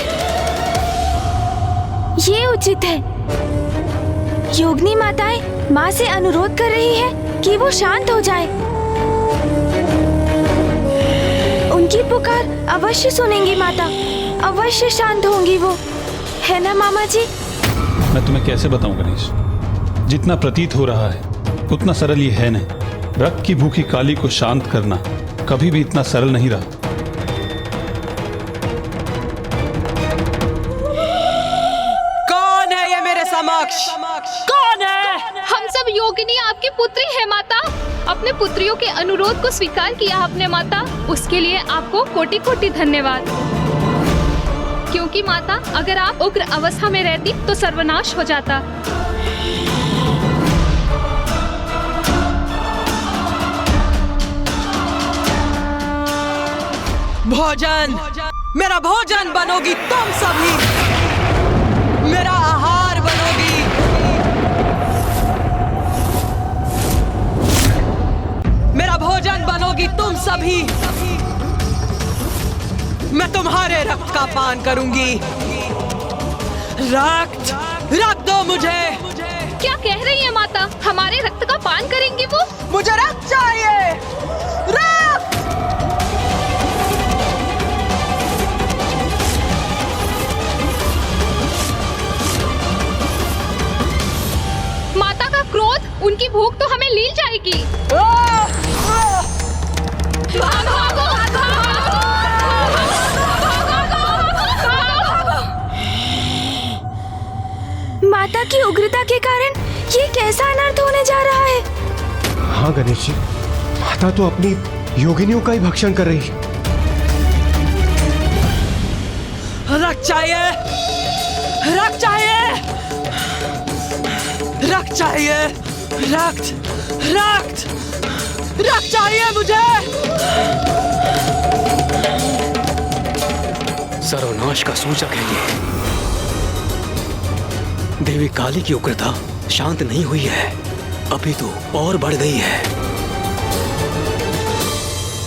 ये उचित है। योगिनी माताएं माँ से अनुरोध कर रही है कि वो शांत हो जाए। उनकी पुकार अवश्य सुनेंगी माता, अवश्य शांत होंगी वो, है ना मामा जी? मैं तुम्हें कैसे बताऊं गणेश, जितना प्रतीत हो रहा है उतना सरल ये है नहीं। रक्त की भूखी काली को शांत करना कभी भी इतना सरल नहीं रहा। कौन है ये मेरे समक्ष? कौन है? हम सब योगिनी आपकी पुत्री है माता। अपने पुत्रियों के अनुरोध को स्वीकार किया आपने माता, उसके लिए आपको कोटि कोटि धन्यवाद। क्योंकि माता, अगर आप उग्र अवस्था में रहती तो सर्वनाश हो जाता। भोजन, मेरा भोजन बनोगी तुम सभी, मेरा आहार बनोगी। मेरा भोजन बनोगी तुम सभी। मैं तुम्हारे रक्त का पान करूंगी। रक्त, रक्त दो मुझे। क्या कह रही है माता? हमारे रक्त का पान करेंगे वो? मुझे रक्त चाहिए, रक्त। माता का क्रोध, उनकी भूख तो हमें लील जाएगी। माता की उग्रता के कारण ये कैसा अनर्थ होने जा रहा है? हाँ गणेश जी, माता तो अपनी योगिनियों का ही भक्षण कर रही है। रक्त चाहिए, रक्त चाहिए, रक्त चाहिए, रक्त, रक्त, रक्त चाहिए मुझे। सर्वनाश का सूचक है ये। देवी काली की उग्रता शांत नहीं हुई है, अभी तो और बढ़ गई है।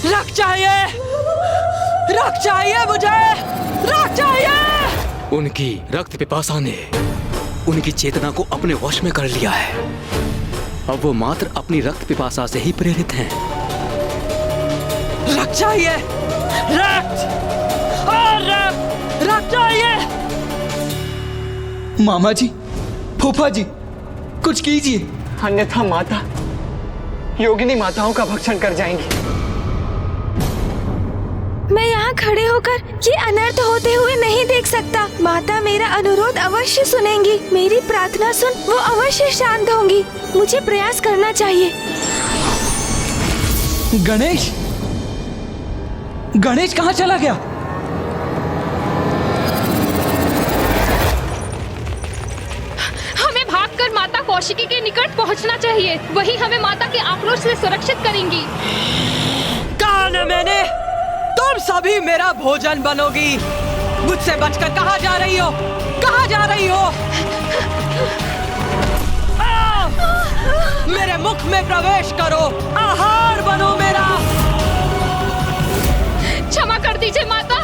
रक्त चाहिए, रक्त चाहिए मुझे, रक्त चाहिए। उनकी रक्त पिपासा ने उनकी चेतना को अपने वश में कर लिया है। अब वो मात्र अपनी रक्त पिपासा से ही प्रेरित हैं। रक्त चाहिए, रक्त, और रक्त, रक्त चाहिए। मामा जी, फूफा जी, कुछ कीजिए, अन्यथा माता योगिनी माताओं का भक्षण कर जाएंगी। मैं यहाँ खड़े होकर ये अनर्थ होते हुए नहीं देख सकता। माता मेरा अनुरोध अवश्य सुनेंगी। मेरी प्रार्थना सुन वो अवश्य शांत होंगी। मुझे प्रयास करना चाहिए। गणेश, गणेश कहाँ चला गया? हमें भागकर माता कौशिकी के निकट पहुंचना चाहिए। वही हमें माता के आक्रोश से सुरक्षित करेंगी। कहा न मैंने, तुम सभी मेरा भोजन बनोगी। मुझसे बचकर कहाँ जा रही हो? कहाँ जा रही हो? मेरे मुख में प्रवेश करो, आहार बनो मेरा। क्षमा कर दीजिए माता।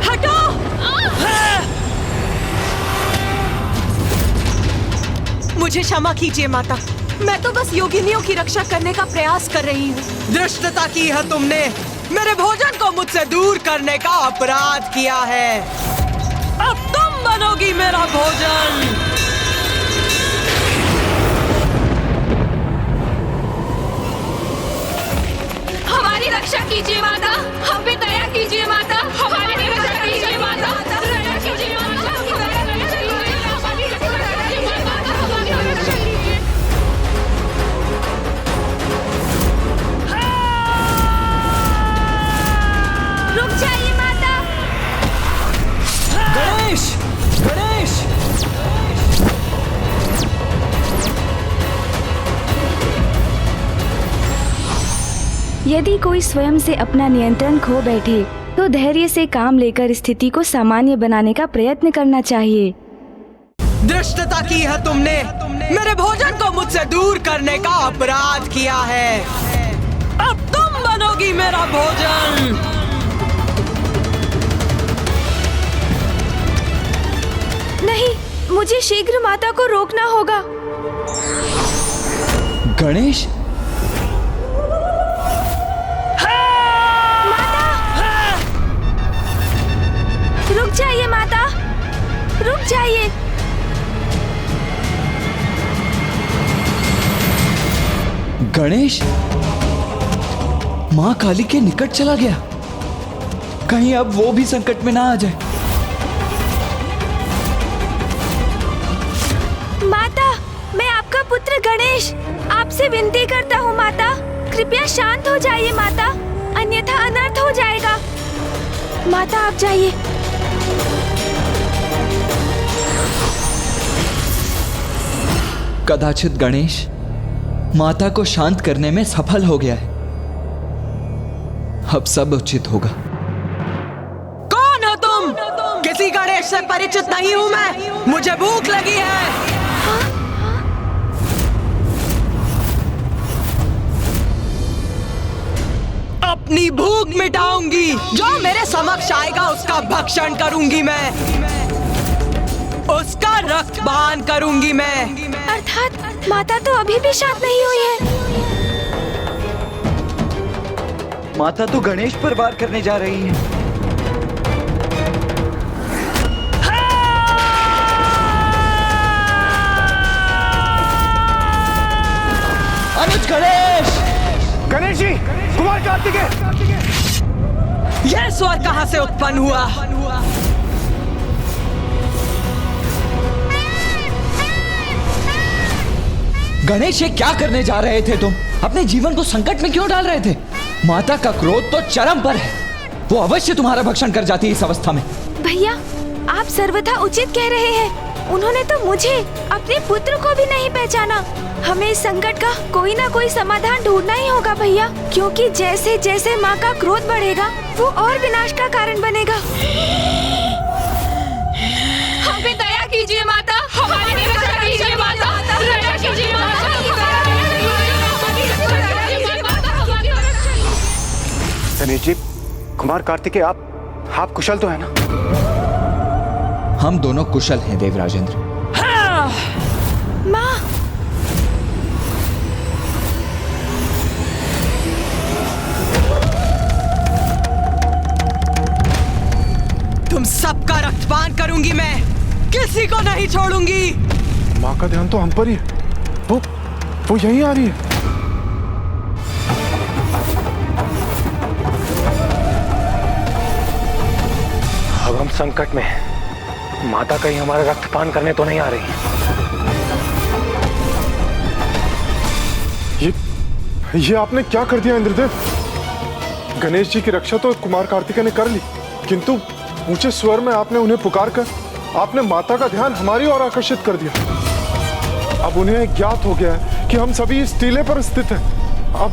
हटो। मुझे क्षमा कीजिए माता, मैं तो बस योगिनियों की रक्षा करने का प्रयास कर रही हूँ। धृष्टता की है तुमने, मेरे भोजन को मुझसे दूर करने का अपराध किया है। अब तुम बनोगी मेरा भोजन। हमारी रक्षा कीजिए माता, हम पे दया कीजिए माता, हमारी रक्षा कीजिए माता, दया कीजिए माता, रुक जाइए माता। गणेश, गणेश, यदि कोई स्वयं से अपना नियंत्रण खो बैठे तो धैर्य से काम लेकर स्थिति को सामान्य बनाने का प्रयत्न करना चाहिए। धृष्टता की है तुमने, मेरे भोजन को मुझसे दूर करने का अपराध किया है। अब तुम बनोगी मेरा भोजन। नहीं, मुझे शीघ्र माता को रोकना होगा। गणेश, रुक जाइए माता, रुक जाइए। गणेश, माँ काली के निकट चला गया। कहीं अब वो भी संकट में ना आ जाए। गणेश, आपसे विनती करता हूँ माता, कृपया शांत हो जाइए माता, अन्यथा अनर्थ हो जाएगा। माता आप जाइए। कदाचित गणेश माता को शांत करने में सफल हो गया है। अब सब उचित होगा। कौन हो तुम? किसी गणेश से परिचित नहीं हूँ मैं, मुझे भूख लगी है। अपनी भूख मिटाऊंगी, जो मेरे समक्ष आएगा उसका भक्षण करूंगी मैं, उसका रक्तपान करूंगी मैं। अर्थात माता तो अभी भी शांत नहीं हुई है। माता तो गणेश पर वार करने जा रही है। अनुज गणेश! गणेश जी, कुमार कार्तिकेय! यह स्वर कहां से उत्पन्न हुआ? गणेश, ये क्या करने जा रहे थे तुम? अपने जीवन को संकट में क्यों डाल रहे थे? माता का क्रोध तो चरम पर है, वो अवश्य तुम्हारा भक्षण कर जाती है इस अवस्था में। भैया, आप सर्वथा उचित कह रहे हैं। उन्होंने तो मुझे, अपने पुत्र को भी नहीं पहचाना। हमें इस संकट का कोई ना कोई समाधान ढूंढना ही होगा भैया, क्योंकि जैसे जैसे माँ का क्रोध बढ़ेगा वो और विनाश का कारण बनेगा। हम पे दया कीजिए माता, हमारी रक्षा कीजिए माता, दया कीजिए माता। गणेश जी, कुमार कार्तिकेय, आप कुशल तो है ना? हम दोनों कुशल हैं देवराजेंद्र। माँ! तुम सबका रक्तपान करूंगी मैं, किसी को नहीं छोड़ूंगी। माँ का ध्यान तो हम पर ही है, वो यहीं आ रही है। अब हम संकट में हैं। माता कहीं हमारा रक्तपान करने तो नहीं आ रही? ये आपने क्या कर दिया इंद्रदेव? गणेश जी की रक्षा तो कुमार कार्तिकेय ने कर ली, किंतु ऊंचे स्वर में आपने उन्हें पुकार कर आपने माता का ध्यान हमारी ओर आकर्षित कर दिया। अब उन्हें ज्ञात हो गया है कि हम सभी इस टीले पर स्थित हैं। अब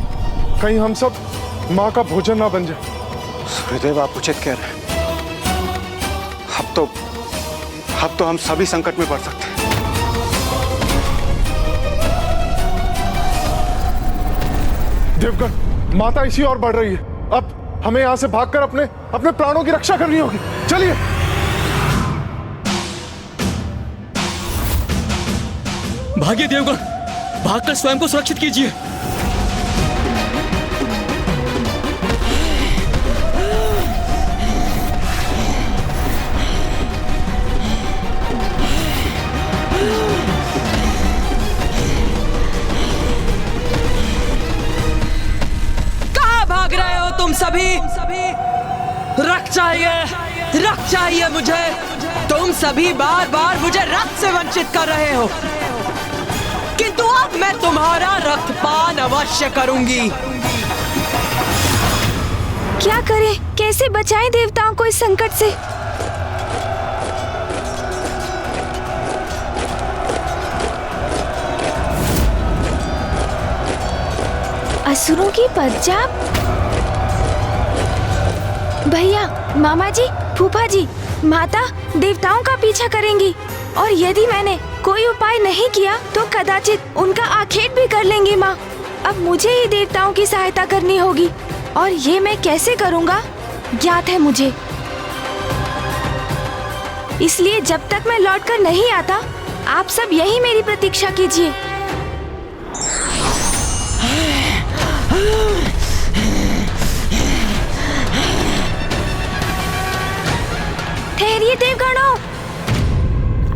कहीं हम सब माँ का भोजन ना बन जाए। सूर्यदेव, आप उचित कह रहे हैं। अब तो हम सभी संकट में पड़ सकते हैं। देवगण, माता इसी ओर बढ़ रही है। अब हमें यहाँ से भागकर अपने प्राणों की रक्षा करनी होगी। चलिए। भागिए देवगण, भागकर स्वयं को सुरक्षित कीजिए। तुम सभी रक्त चाहिए मुझे। तुम सभी बार बार मुझे रक्त से वंचित कर रहे हो, किंतु अब मैं तुम्हारा रक्तपान अवश्य करूंगी। क्या करें, कैसे बचाएं देवताओं को इस संकट से? असुरों की पंजाब? भैया, मामा जी, फूफा जी, माता देवताओं का पीछा करेंगी, और यदि मैंने कोई उपाय नहीं किया तो कदाचित उनका आखेट भी कर लेंगी माँ। अब मुझे ही देवताओं की सहायता करनी होगी, और ये मैं कैसे करूँगा ज्ञात है मुझे। इसलिए जब तक मैं लौटकर नहीं आता, आप सब यही मेरी प्रतीक्षा कीजिए। ठहरिए देवगणों,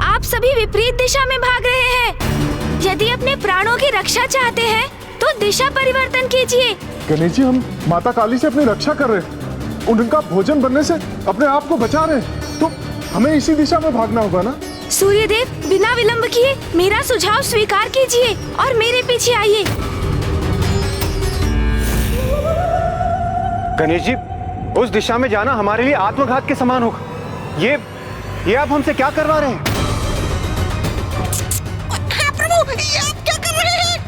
आप सभी विपरीत दिशा में भाग रहे हैं। यदि अपने प्राणों की रक्षा चाहते हैं तो दिशा परिवर्तन कीजिए। गणेश जी, हम माता काली से अपनी रक्षा कर रहे हैं, उनका भोजन बनने से अपने आप को बचा रहे हैं, तो हमें इसी दिशा में भागना होगा ना। सूर्यदेव, बिना विलंब किए मेरा सुझाव स्वीकार कीजिए और मेरे पीछे आइए। गणेश जी, उस दिशा में जाना हमारे लिए आत्मघात के समान होगा। ये आप हमसे क्या करवा रहे हैं? हाँ प्रभु, ये आप क्या कर रहे हैं?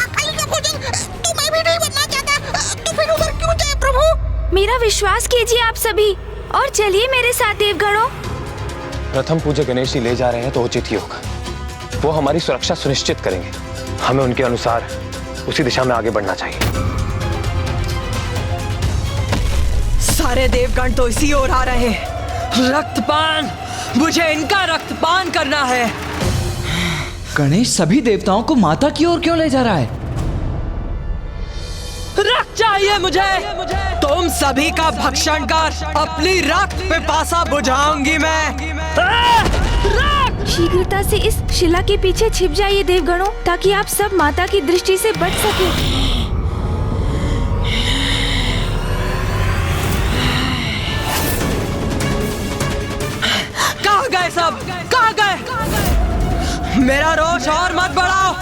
काली का भोजन तो मैं भी नहीं बनना चाहता, तो फिर उधर क्यों जाए प्रभु? मेरा विश्वास कीजिए आप सभी और चलिए मेरे साथ देवगणों। प्रथम पूज्य गणेश जी ले जा रहे हैं तो उचित ही होगा। वो हमारी सुरक्षा सुनिश्चित करेंगे। हमें उनके अनुसार उसी दिशा में आगे बढ़ना चाहिए। सारे देवगण तो इसी ओर आ रहे हैं। रक्तपान, मुझे इनका रक्तपान करना है। गणेश सभी देवताओं को माता की ओर क्यों ले जा रहा है? रक्त चाहिए मुझे। तुम सभी का भक्षण कर अपनी रक्त पिपासा बुझाऊंगी मैं। शीघ्रता से इस शिला के पीछे छिप जाइए देवगणों, ताकि आप सब माता की दृष्टि से बच सके। कहाँ गए सब? कहाँ गए? मेरा रोष और मत बढ़ाओ।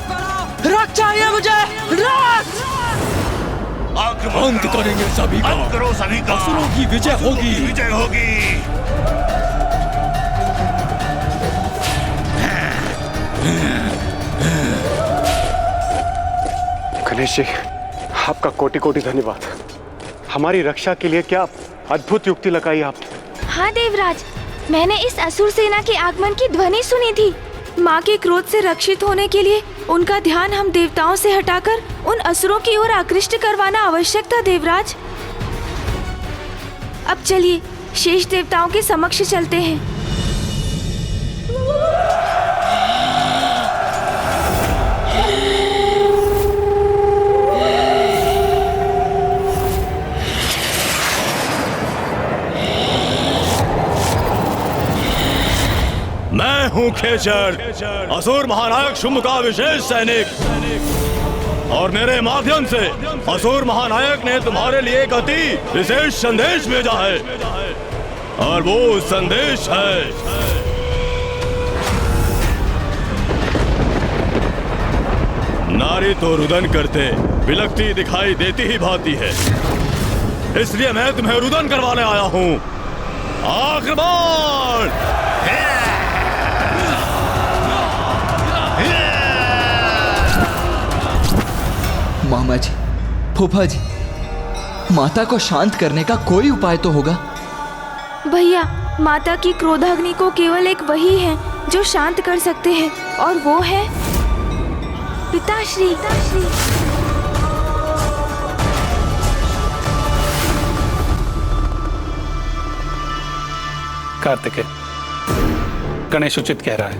रक्त चाहिए मुझे, रक्त। अंत करेंगे सभी का। अंत करो सभी का। असुरों की विजय होगी। विजय होगी। गणेश जी, आपका कोटि कोटि धन्यवाद। हमारी रक्षा के लिए क्या अद्भुत युक्ति लगाई आपने। हाँ देवराज, मैंने इस असुर सेना के आगमन की ध्वनि सुनी थी। माँ के क्रोध से रक्षित होने के लिए उनका ध्यान हम देवताओं से हटाकर उन असुरों की ओर आकृष्ट करवाना आवश्यक था देवराज। अब चलिए शेष देवताओं के समक्ष चलते हैं। मैं हूँ खेचर, असुर महानायक शुंभ का विशेष सैनिक, और मेरे माध्यम से असुर महानायक ने तुम्हारे लिए एक अति विशेष संदेश भेजा है, और वो संदेश है नारी तो रुदन करते बिलखती दिखाई देती ही भाती है, इसलिए मैं तुम्हें रुदन करवाने आया हूँ। आक्रमण! मामा जी, फूफा जी, माता को शांत करने का कोई उपाय तो होगा। भैया, माता की क्रोधाग्नि को केवल एक वही है जो शांत कर सकते हैं, और वो है पिताश्री। कार्तिकेय, गणेश उचित कह रहा है।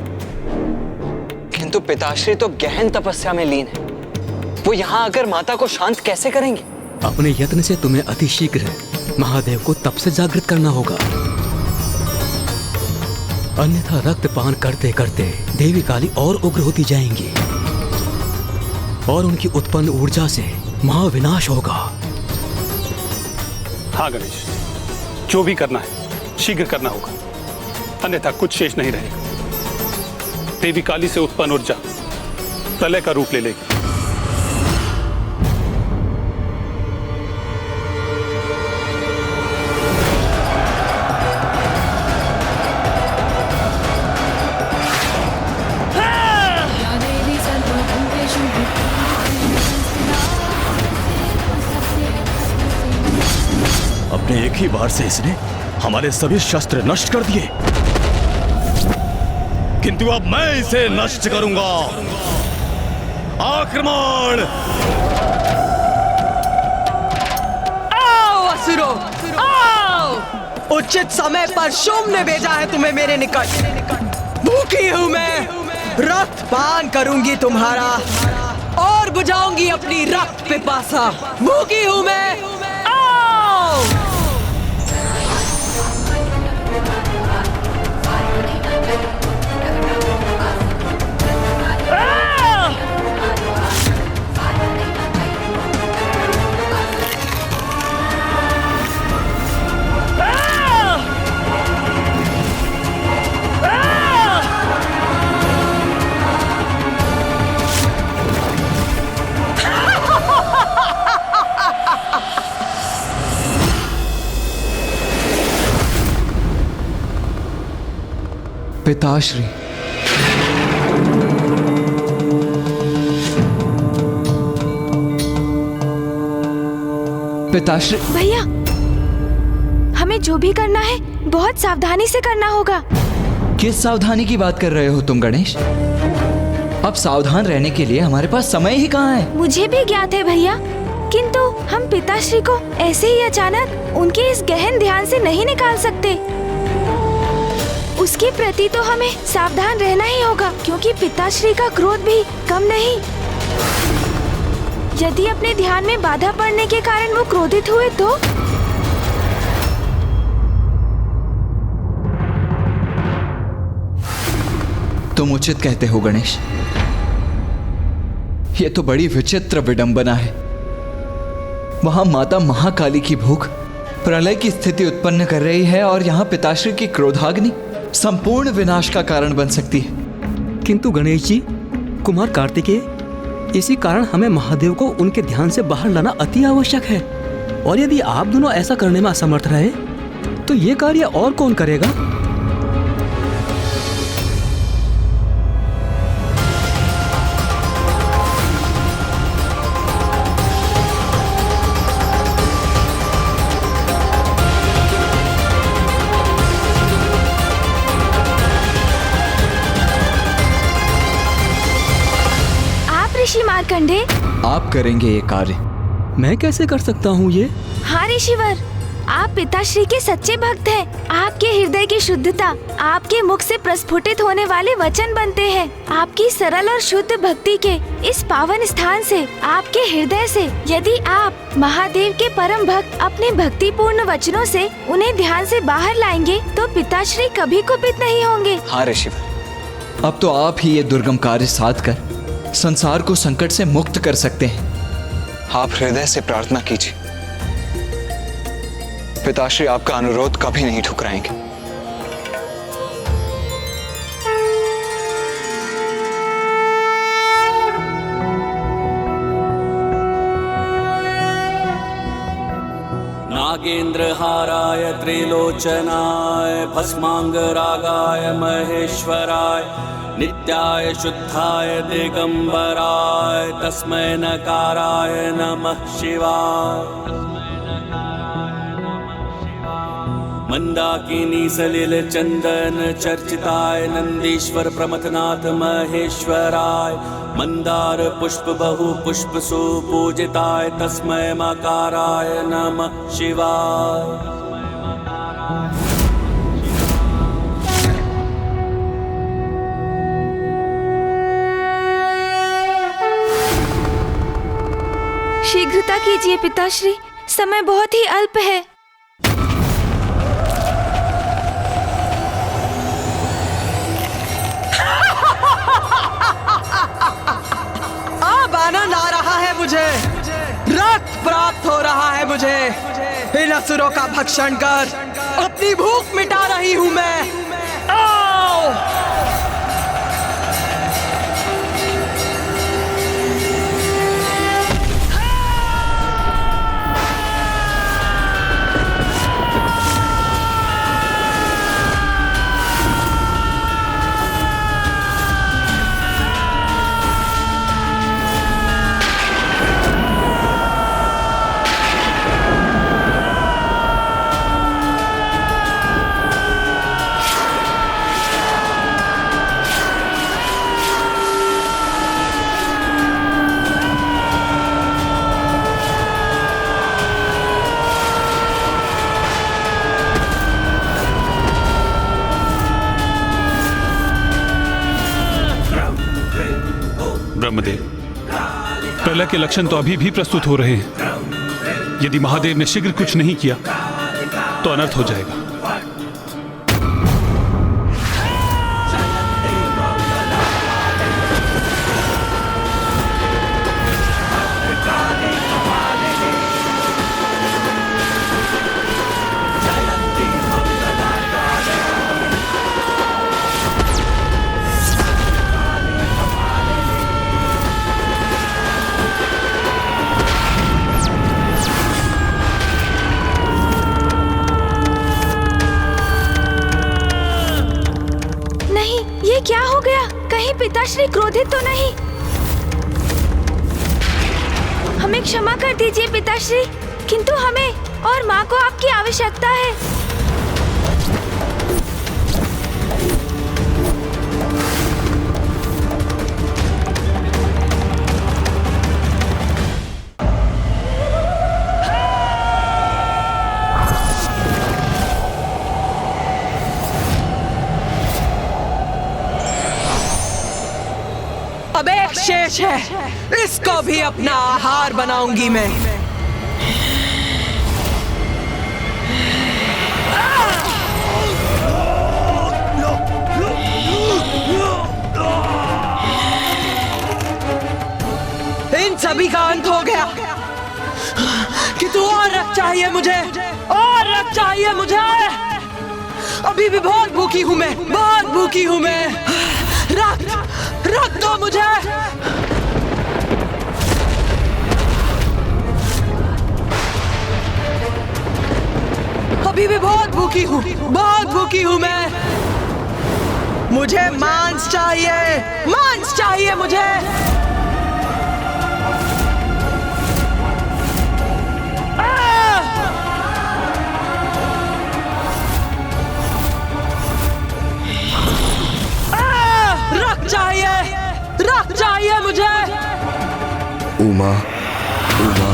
किंतु पिताश्री तो गहन तपस्या में लीन है। वो यहाँ आकर माता को शांत कैसे करेंगे? अपने यत्न से तुम्हें अतिशीघ्र महादेव को तप से जागृत करना होगा, अन्यथा रक्तपान करते करते देवी काली और उग्र होती जाएंगी और उनकी उत्पन्न ऊर्जा से महाविनाश होगा। हाँ गणेश, जो भी करना है शीघ्र करना होगा, अन्यथा कुछ शेष नहीं रहेगा। देवी काली से उत्पन्न ऊर्जा प्रलय का रूप ले लेगी। अपने एक ही बार से इसने हमारे सभी शस्त्र नष्ट कर दिए, किंतु अब मैं इसे नष्ट करूंगा। आक्रमण! आओ असुरो, आओ! उचित समय पर शुंभ ने भेजा है तुम्हें मेरे निकट। भूखी हूं मैं, रक्त पान करूंगी तुम्हारा और बुझाऊंगी अपनी रक्त पिपासा। भूखी हूं मैं, आओ! पिताश्री। पिताश्री। भैया, हमें जो भी करना है बहुत सावधानी से करना होगा। किस सावधानी की बात कर रहे हो तुम गणेश? अब सावधान रहने के लिए हमारे पास समय ही कहाँ है? मुझे भी ज्ञात है भैया, किंतु हम पिताश्री को ऐसे ही अचानक उनके इस गहन ध्यान से नहीं निकाल सकते। उसके प्रति तो हमें सावधान रहना ही होगा, क्योंकि पिताश्री का क्रोध भी कम नहीं। यदि अपने ध्यान में बाधा पड़ने के कारण वो क्रोधित हुए तो? तुम उचित कहते हो गणेश। ये तो बड़ी विचित्र विडंबना है। वहां माता महाकाली की भूख प्रलय की स्थिति उत्पन्न कर रही है और यहाँ पिताश्री की क्रोधाग्नि संपूर्ण विनाश का कारण बन सकती है। किंतु गणेश जी, कुमार कार्तिकेय, इसी कारण हमें महादेव को उनके ध्यान से बाहर लाना अति आवश्यक है। और यदि आप दोनों ऐसा करने में असमर्थ रहे तो ये कार्य और कौन करेगा? ऋषि मार्कंडे, आप करेंगे ये कार्य? मैं कैसे कर सकता हूँ ये? हाँ ऋषिवर, आप पिताश्री के सच्चे भक्त हैं। आपके हृदय की शुद्धता, आपके मुख से प्रस्फुटित होने वाले वचन बनते हैं। आपकी सरल और शुद्ध भक्ति के इस पावन स्थान से, आपके हृदय से, यदि आप महादेव के परम भक्त अपने भक्तिपूर्ण वचनों से उन्हें ध्यान से बाहर लाएंगे तो पिताश्री कभी कुपित नहीं होंगे। हाँ ऋषिवर, अब तो आप ही ये दुर्गम कार्य साध कर संसार को संकट से मुक्त कर सकते हैं। आप हृदय से प्रार्थना कीजिए, पिताश्री आपका अनुरोध कभी नहीं ठुकराएंगे। नागेंद्रहाराय त्रिलोचनाय भस्मांगरागाय महेश्वराय नित्याय शुद्धाय दिगंबराय तस्मै नकाराय नमः शिवाय। मंदाकिनी सलिल चंदन चर्चिताय नंदीश्वर प्रमथनाथ महेश्वराय मंदार पुष्प बहु पुष्प सुपूजिताय तस्मै मकाराय नमः शिवाय। शीघ्रता कीजिए पिताश्री, समय बहुत ही अल्प है। अब आनंद आ रहा है मुझे, रक्त प्राप्त हो रहा है मुझे। इन असुरों का भक्षण कर अपनी भूख मिटा रही हूँ मैं। आओ! ब्रह्मदेव, प्रलय के लक्षण तो अभी भी प्रस्तुत हो रहे हैं। यदि महादेव ने शीघ्र कुछ नहीं किया तो अनर्थ हो जाएगा। कोई क्रोधित तो नहीं? हमें क्षमा कर दीजिए पिताश्री, किंतु हमें और माँ को आपकी आवश्यकता है। अब एक शेष है, इसको भी अपना आहार बनाऊंगी मैं। इन सभी का अंत हो गया। कि तू और रक्त चाहिए मुझे, और रक्त चाहिए मुझे। अभी भी बहुत भूखी हूं मैं, बहुत भूखी हूं मैं। रक्त, रक्त दो मुझे। अभी भी बहुत भूखी हूँ, बहुत भूखी हूँ मैं। मुझे मांस चाहिए, मांस चाहिए मुझे। रक्त चाहिए, रक्त चाहिए मुझे। उमा, उमा,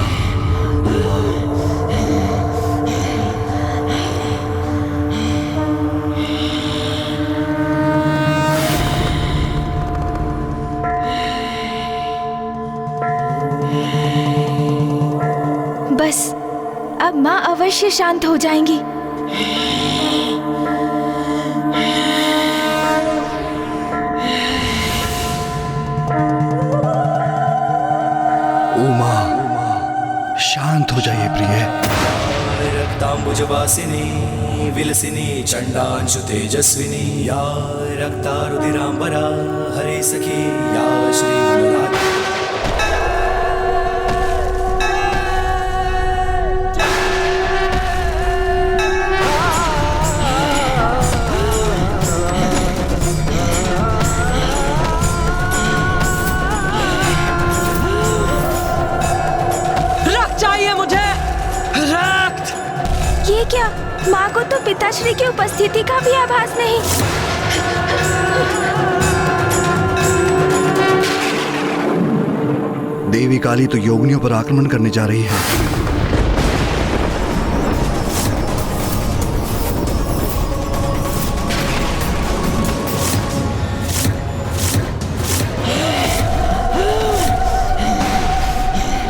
बस अब माँ अवश्य शांत हो जाएंगी। उमा, शांत हो जाइए प्रिय। रक्तांबुजवासिनी विलसिनी चंडांशु तेजस्विनी या रक्तारुधिरांबरा हरे सखी या श्री मनोराधा। ये क्या? माँ को तो पिताश्री की उपस्थिति का भी आभास नहीं। देवी काली तो योगिनियों पर आक्रमण करने जा रही है।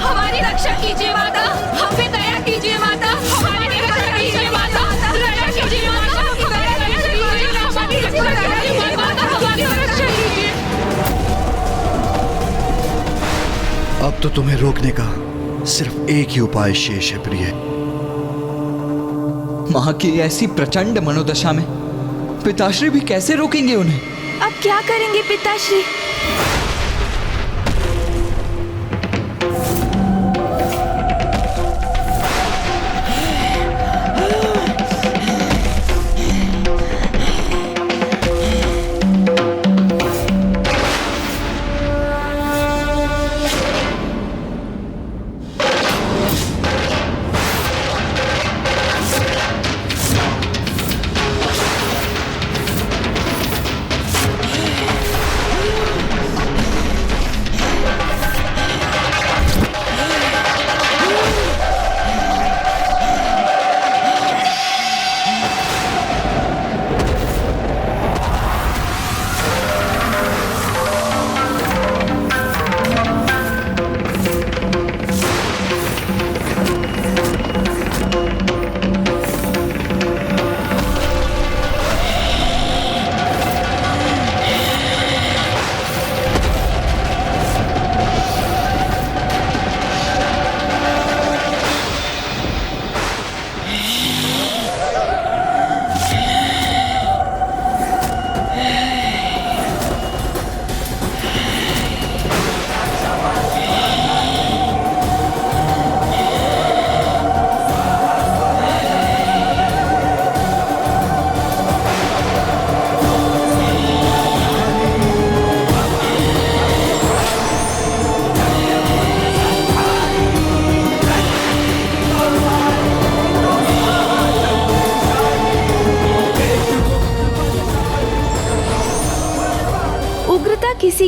हमारी रक्षा कीजिए माता, हम पे दया कीजिए माता, हमारी रक्षा कीजिए माता, दया कीजिए माता, हमारी रक्षा कीजिए। अब तो तुम्हें रोकने का सिर्फ एक ही उपाय शेष है प्रिय। माँ की ऐसी प्रचंड मनोदशा में पिताश्री भी कैसे रोकेंगे उन्हें? अब क्या करेंगे पिताश्री?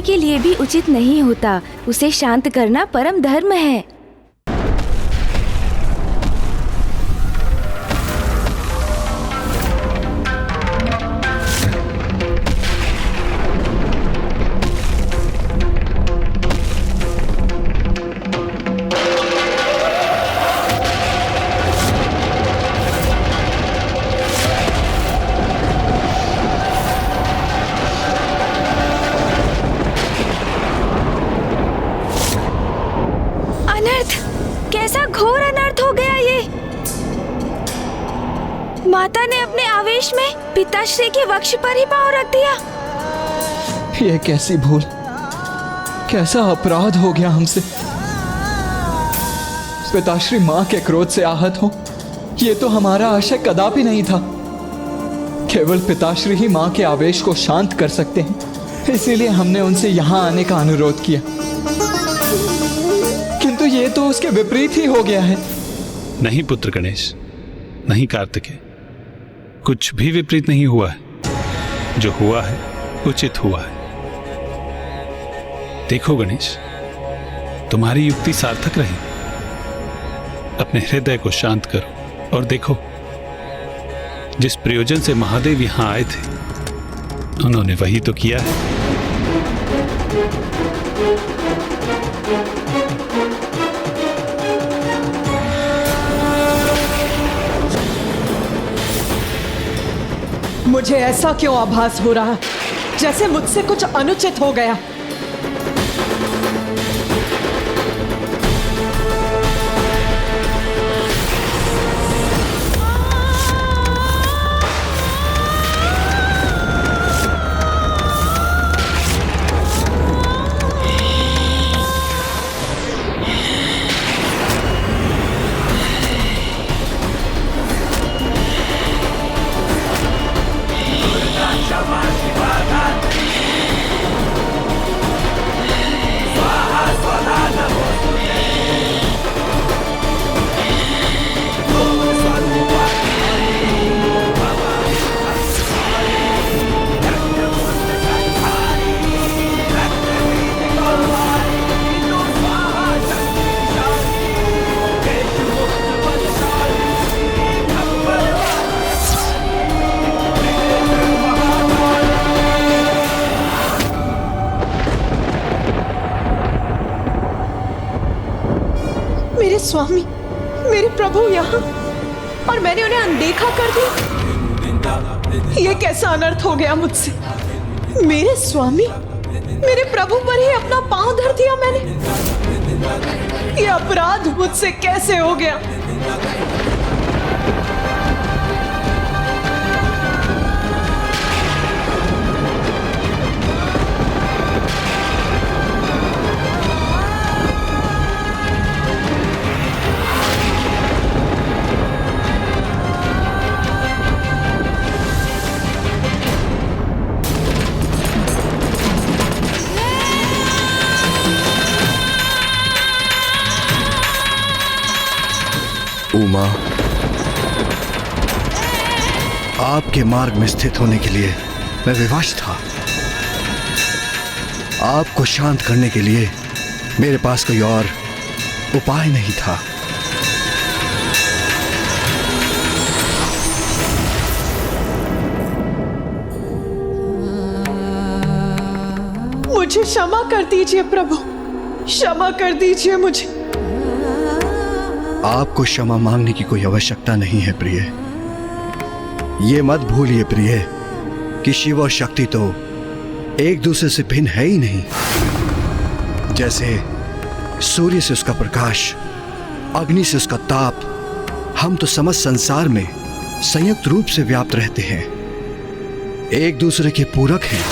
के लिए भी उचित नहीं होता। उसे शांत करना परम धर्म है। कैसा घोर अनर्थ हो गया ये। माता ने अपने आवेश में पिताश्री के वक्ष पर ही पांव रख दिया। ये कैसी भूल, कैसा अपराध हो गया हमसे। पिताश्री माँ के क्रोध से आहत हो, ये तो हमारा आशय कदापि नहीं था। केवल पिताश्री ही माँ के आवेश को शांत कर सकते हैं, इसीलिए हमने उनसे यहाँ आने का अनुरोध किया। किंतु ये तो उसके विपरीत ही हो गया है। नहीं पुत्र गणेश, नहीं कार्तिकेय, कुछ भी विपरीत नहीं हुआ है। जो हुआ है उचित हुआ है। देखो गणेश, तुम्हारी युक्ति सार्थक रही। अपने हृदय को शांत करो और देखो, जिस प्रयोजन से महादेव यहां आए थे उन्होंने वही तो किया है। मुझे ऐसा क्यों आभास हो रहा, जैसे मुझसे कुछ अनुचित हो गया। स्वामी, मेरे प्रभु यहाँ, और मैंने उन्हें अनदेखा कर दिया। ये कैसा अनर्थ हो गया मुझसे। मेरे स्वामी, मेरे प्रभु पर ही अपना पांव धर दिया मैंने। ये अपराध मुझसे कैसे हो गया। उमा, आपके मार्ग में स्थित होने के लिए मैं विवश था। आपको शांत करने के लिए मेरे पास कोई और उपाय नहीं था। मुझे क्षमा कर दीजिए प्रभु, क्षमा कर दीजिए मुझे। आपको क्षमा मांगने की कोई आवश्यकता नहीं है प्रिय। ये मत भूलिए प्रिय कि शिव और शक्ति तो एक दूसरे से भिन्न है ही नहीं। जैसे सूर्य से उसका प्रकाश, अग्नि से उसका ताप, हम तो समस्त संसार में संयुक्त रूप से व्याप्त रहते हैं, एक दूसरे के पूरक हैं।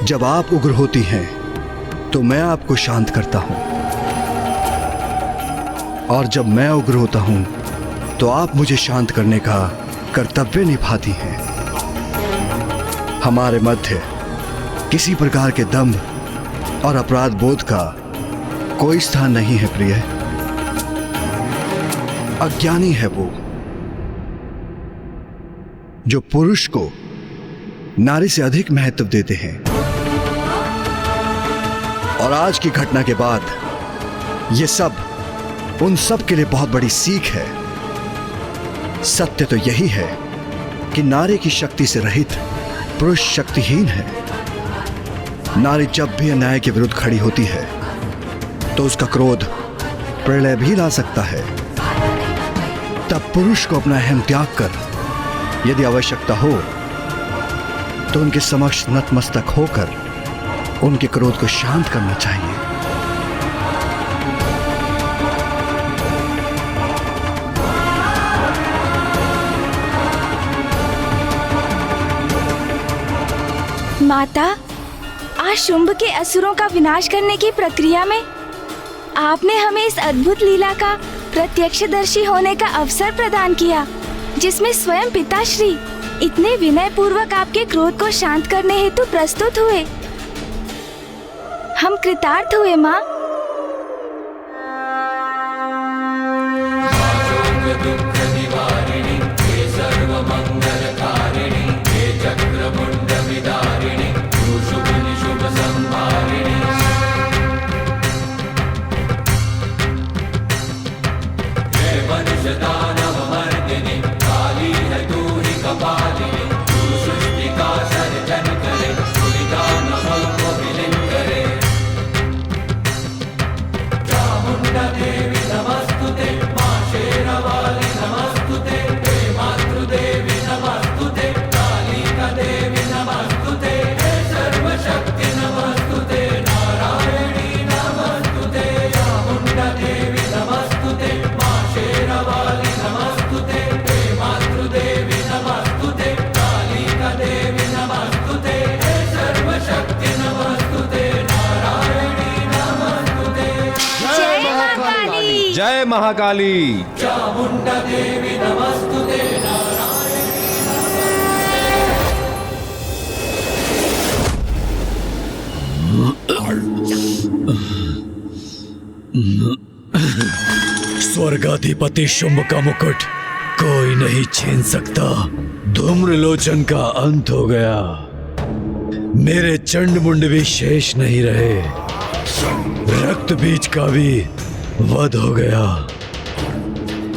जब आप उग्र होती हैं तो मैं आपको शांत करता हूं, और जब मैं उग्र होता हूं तो आप मुझे शांत करने का कर्तव्य निभाती हैं। हमारे मध्य किसी प्रकार के दंभ और अपराध बोध का कोई स्थान नहीं है प्रिय। अज्ञानी है वो जो पुरुष को नारी से अधिक महत्व देते हैं। और आज की घटना के बाद ये सब उन सब के लिए बहुत बड़ी सीख है। सत्य तो यही है कि नारी की शक्ति से रहित पुरुष शक्तिहीन है। नारी जब भी अन्याय के विरुद्ध खड़ी होती है तो उसका क्रोध प्रलय भी ला सकता है। तब पुरुष को अपना अहम त्याग कर यदि आवश्यकता हो तो उनके समक्ष नतमस्तक होकर उनके क्रोध को शांत करना चाहिए। माता, आज शुंभ के असुरों का विनाश करने की प्रक्रिया में आपने हमें इस अद्भुत लीला का प्रत्यक्षदर्शी होने का अवसर प्रदान किया, जिसमें स्वयं पिताश्री इतने विनय पूर्वक आपके क्रोध को शांत करने हेतु प्रस्तुत हुए। हम कृतार्थ हुए माँ। जय महाकाली। चामुंडा देवी नमस्तुते। स्वर्गाधिपति शुंभ का मुकुट कोई नहीं छीन सकता। धूम्रलोचन का अंत हो गया। मेरे चंडमुंड भी शेष नहीं रहे। रक्त बीज का भी वध हो गया।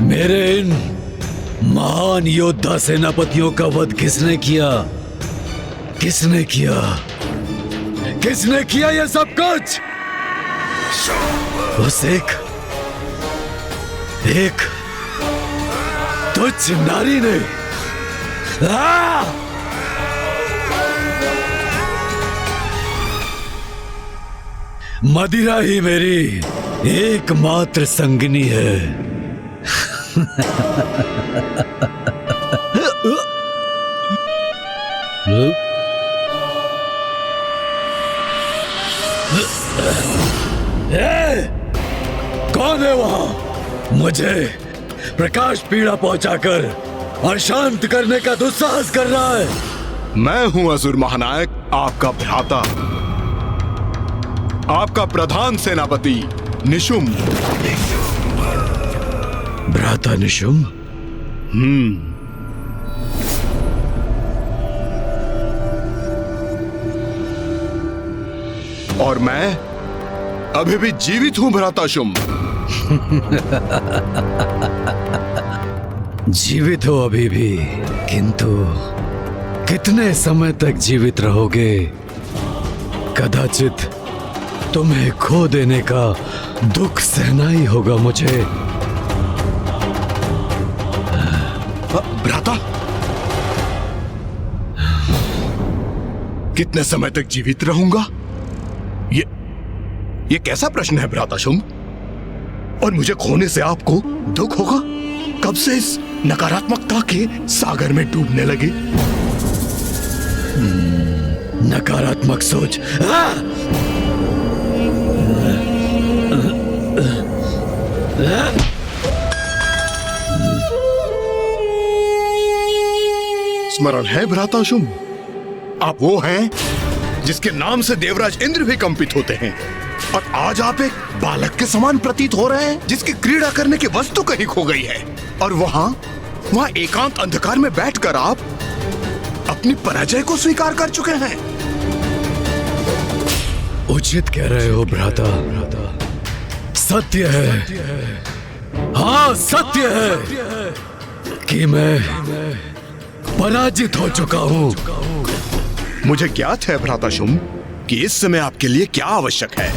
मेरे इन महान योद्धा सेनापतियों का वध किसने किया? किसने किया? किसने किया ये सब कुछ? उस एक तुच्छ नारी ने। मदिरा ही मेरी एकमात्र संगिनी है। कौन है वहां? मुझे प्रकाश पीड़ा पहुंचाकर अशांत करने का दुस्साहस कर रहा है। मैं हूं असुर महानायक, आपका भ्राता, आपका प्रधान सेनापति निशुंभ। भ्राता निशुंभ? और मैं अभी भी जीवित हूं भ्राता शुंभ। जीवित हो अभी भी, किंतु कितने समय तक जीवित रहोगे? कदाचित तुम्हें खो देने का दुख सहना ही होगा मुझे। भ्राता, कितने समय तक जीवित रहूंगा? ये कैसा प्रश्न है भ्राता शुंभ? और मुझे खोने से आपको दुख होगा? कब से इस नकारात्मकता के सागर में डूबने लगे? नकारात्मक सोच। स्मरण है भ्राता शुंभ? आप वो हैं जिसके नाम से देवराज इंद्र भी कंपित होते हैं, और आज आप एक बालक के समान प्रतीत हो रहे हैं जिसकी क्रीड़ा करने की वस्तु कहीं खो गई है। और वहां एकांत अंधकार में बैठकर आप अपनी पराजय को स्वीकार कर चुके हैं। उचित कह रहे हो भ्राता, सत्य है, हाँ सत्य है कि मैं पराजित हो चुका हूं। मुझे ज्ञात है भ्राता शुंभ कि इस समय आपके लिए क्या आवश्यक है।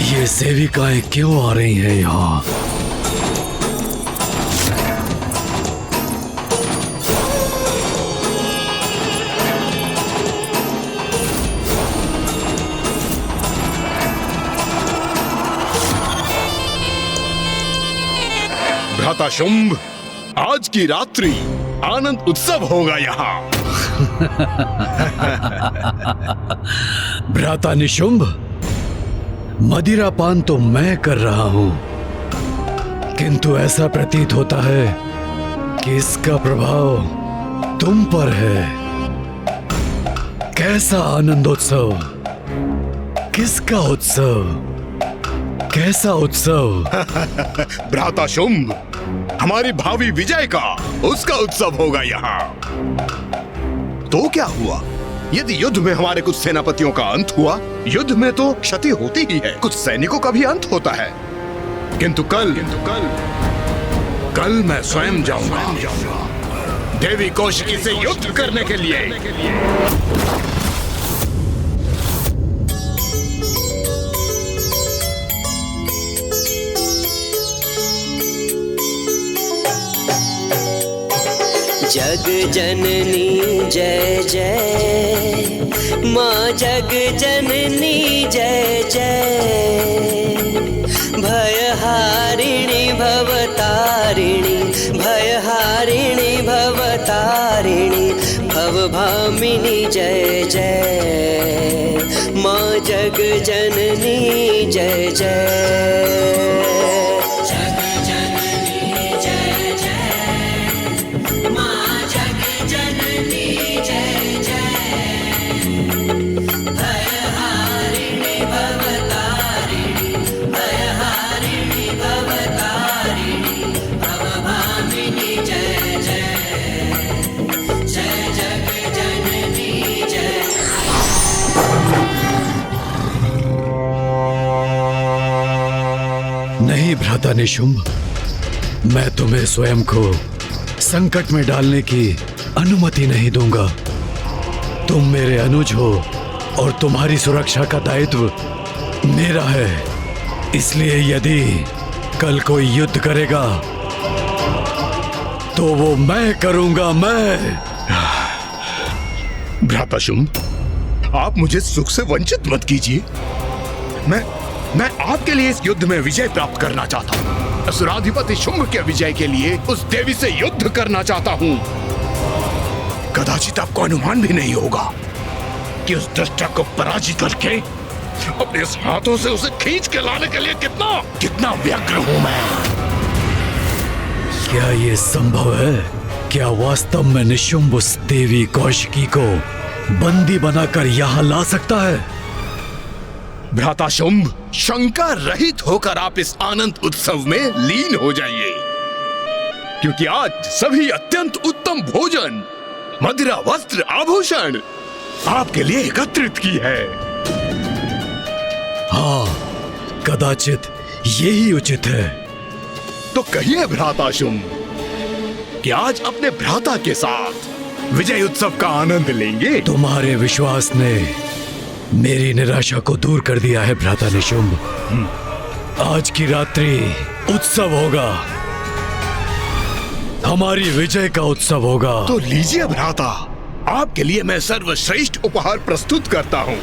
ये सेविकाएं क्यों आ रही हैं यहाँ? भ्राता शुंभ, आज की रात्रि आनंद उत्सव होगा यहाँ। भ्राता निशुंभ, मदिरापान तो मैं कर रहा हूं, किंतु ऐसा प्रतीत होता है कि इसका प्रभाव तुम पर है। कैसा आनंदोत्सव, किसका उत्सव, कैसा उत्सव? भ्राता शुंभ, हमारी भावी विजय का, उसका उत्सव होगा यहाँ। तो क्या हुआ यदि युद्ध में हमारे कुछ सेनापतियों का अंत हुआ? युद्ध में तो क्षति होती ही है, कुछ सैनिकों का भी अंत होता है। किंतु कल मैं स्वयं जाऊंगा देवी कौशिकी से युद्ध करने के लिए। जग जननी जय जय, माँ जग जननी जय जय। भयहारिणी भवतारिणी, भयहारिणी भवतारिणी, भवभामिनी जय जय। माँ जग जननी जय जय। नहीं भ्राता निशुंभ, मैं तुम्हें स्वयं को संकट में डालने की अनुमति नहीं दूंगा। तुम मेरे अनुज हो और तुम्हारी सुरक्षा का दायित्व मेरा है। इसलिए यदि कल कोई युद्ध करेगा तो वो मैं करूंगा, मैं। भ्राता शुंभ, आप मुझे सुख से वंचित मत कीजिए। मैं आपके लिए इस युद्ध में विजय प्राप्त करना चाहता हूँ। असुराधिपति शुंभ के विजय के लिए उस देवी से युद्ध करना चाहता हूँ। कदाचित आपको अनुमान भी नहीं होगा कि उस दुष्ट को पराजित करके अपने इस हाथों से उसे खींच के लाने के लिए कितना व्यग्र हूँ मैं। क्या ये संभव है? क्या वास्तव में निशुंभ उस देवी कौशिकी को बंदी बनाकर यहाँ ला सकता है? भ्राता शुंभ, शंका रहित होकर आप इस आनंद उत्सव में लीन हो जाइए, क्योंकि आज सभी अत्यंत उत्तम भोजन, मदिरा, वस्त्र, आभूषण आपके लिए एकत्रित की है। हाँ, कदाचित यही उचित है। तो कहिए भ्राता शुंभ कि आज अपने भ्राता के साथ विजय उत्सव का आनंद लेंगे। तुम्हारे विश्वास ने मेरी निराशा को दूर कर दिया है भ्राता निशुंभ। आज की रात्रि उत्सव होगा, हमारी विजय का उत्सव होगा। तो लीजिए भ्राता, आपके लिए मैं सर्वश्रेष्ठ उपहार प्रस्तुत करता हूँ।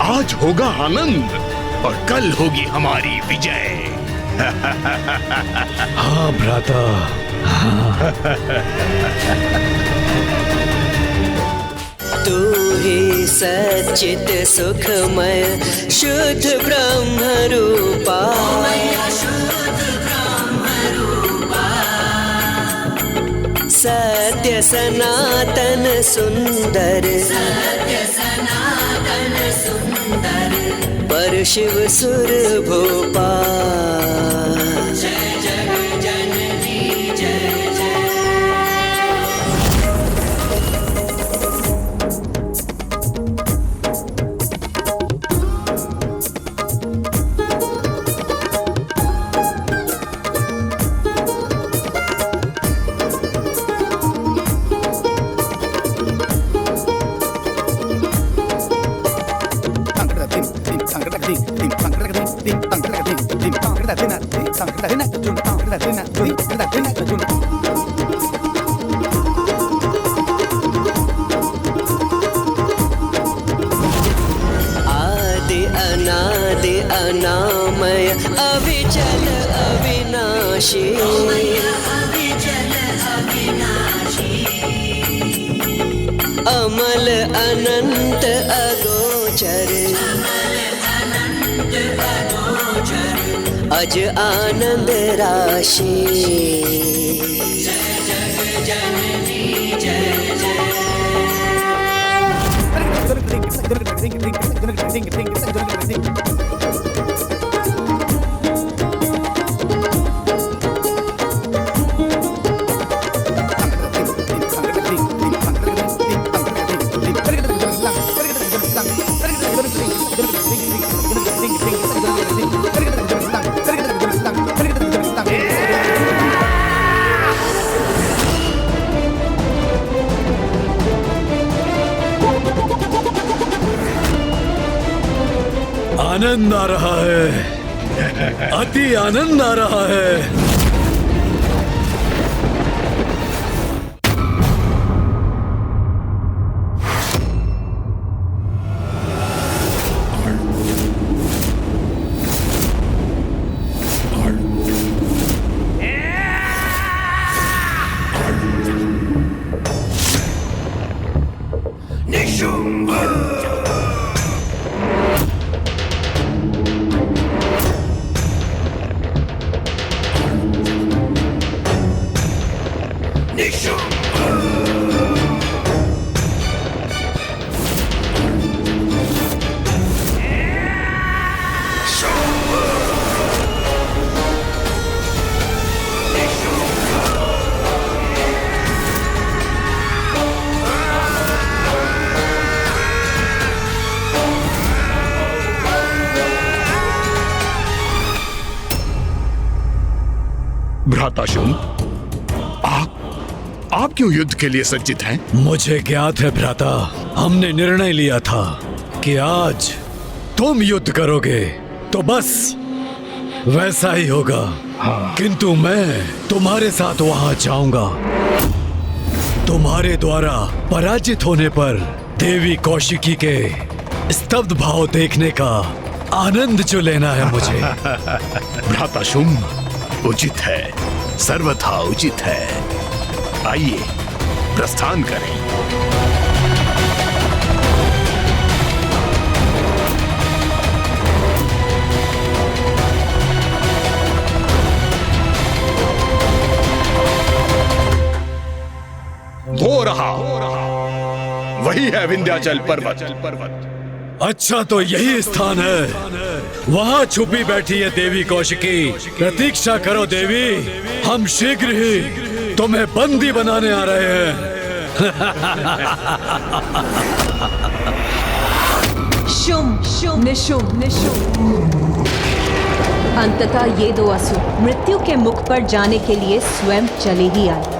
आज होगा आनंद और कल होगी हमारी विजय। हाँ भ्राता, हाँ। तू ही सच्चित सुखमय शुद्ध ब्रह्म रूपा, सत्य सनातन सुंदर, पर शिव सुर भोपाल। जय जग जननी जय जय। आदि अनादि अनामय अविचल अविनाशी, अमल अनंत अगोचर, अज आनंद राशि। जय जग जननी जय जय। आनंद आ रहा है, अति आनंद आ रहा है। भ्राता शुंभ, आप क्यों युद्ध के लिए सज्जित हैं? मुझे ज्ञात है भ्राता, हमने निर्णय लिया था कि आज तुम युद्ध करोगे तो बस वैसा ही होगा। हाँ। किंतु मैं तुम्हारे साथ वहां जाऊंगा। तुम्हारे द्वारा पराजित होने पर देवी कौशिकी के स्तब्ध भाव देखने का आनंद जो लेना है मुझे। भ्राता शुंभ, उचित है, सर्वथा उचित है। आइए प्रस्थान करें। वो रहा, वही है विंध्याचल पर्वत। अच्छा, तो यही स्थान है। वहाँ छुपी बैठी है देवी कौशिकी। प्रतीक्षा करो देवी, हम शीघ्र ही तुम्हें बंदी बनाने आ रहे हैं। शुंभ शुंभ निशुंभ निशुंभ। अंततः ये दो असुर मृत्यु के मुख पर जाने के लिए स्वयं चले ही आए।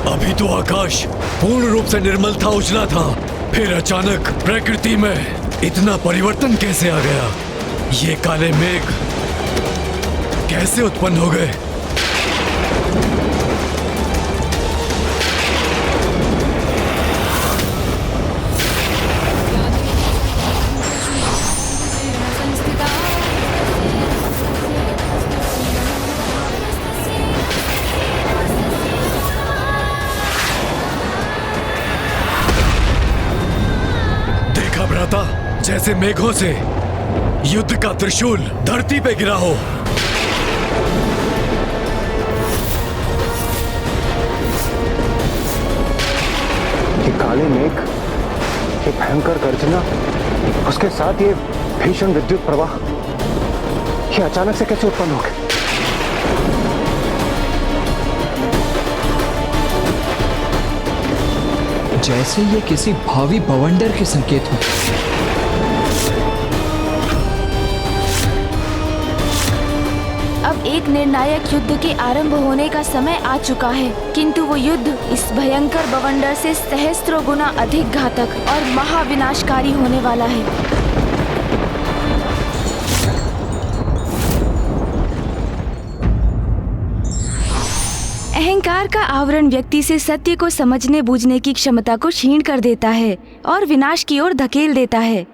अभी तो आकाश पूर्ण रूप से निर्मल था, उजला था, फिर अचानक प्रकृति में इतना परिवर्तन कैसे आ गया? ये काले मेघ कैसे उत्पन्न हो गए? देखा भ्राता, जैसे मेघों से युद्ध का त्रिशूल धरती पे गिरा हो। ये काले मेघ, ये भयंकर गर्जना, उसके साथ ये भीषण विद्युत प्रवाह, ये अचानक से कैसे उत्पन्न हो गए? जैसे ये किसी भावी बवंडर के संकेत हो। अब एक निर्णायक युद्ध के आरंभ होने का समय आ चुका है, किंतु वो युद्ध इस भयंकर बवंडर से सहस्त्रों गुना अधिक घातक और महाविनाशकारी होने वाला है। अहंकार का आवरण व्यक्ति से सत्य को समझने बूझने की क्षमता को क्षीण कर देता है और विनाश की ओर धकेल देता है।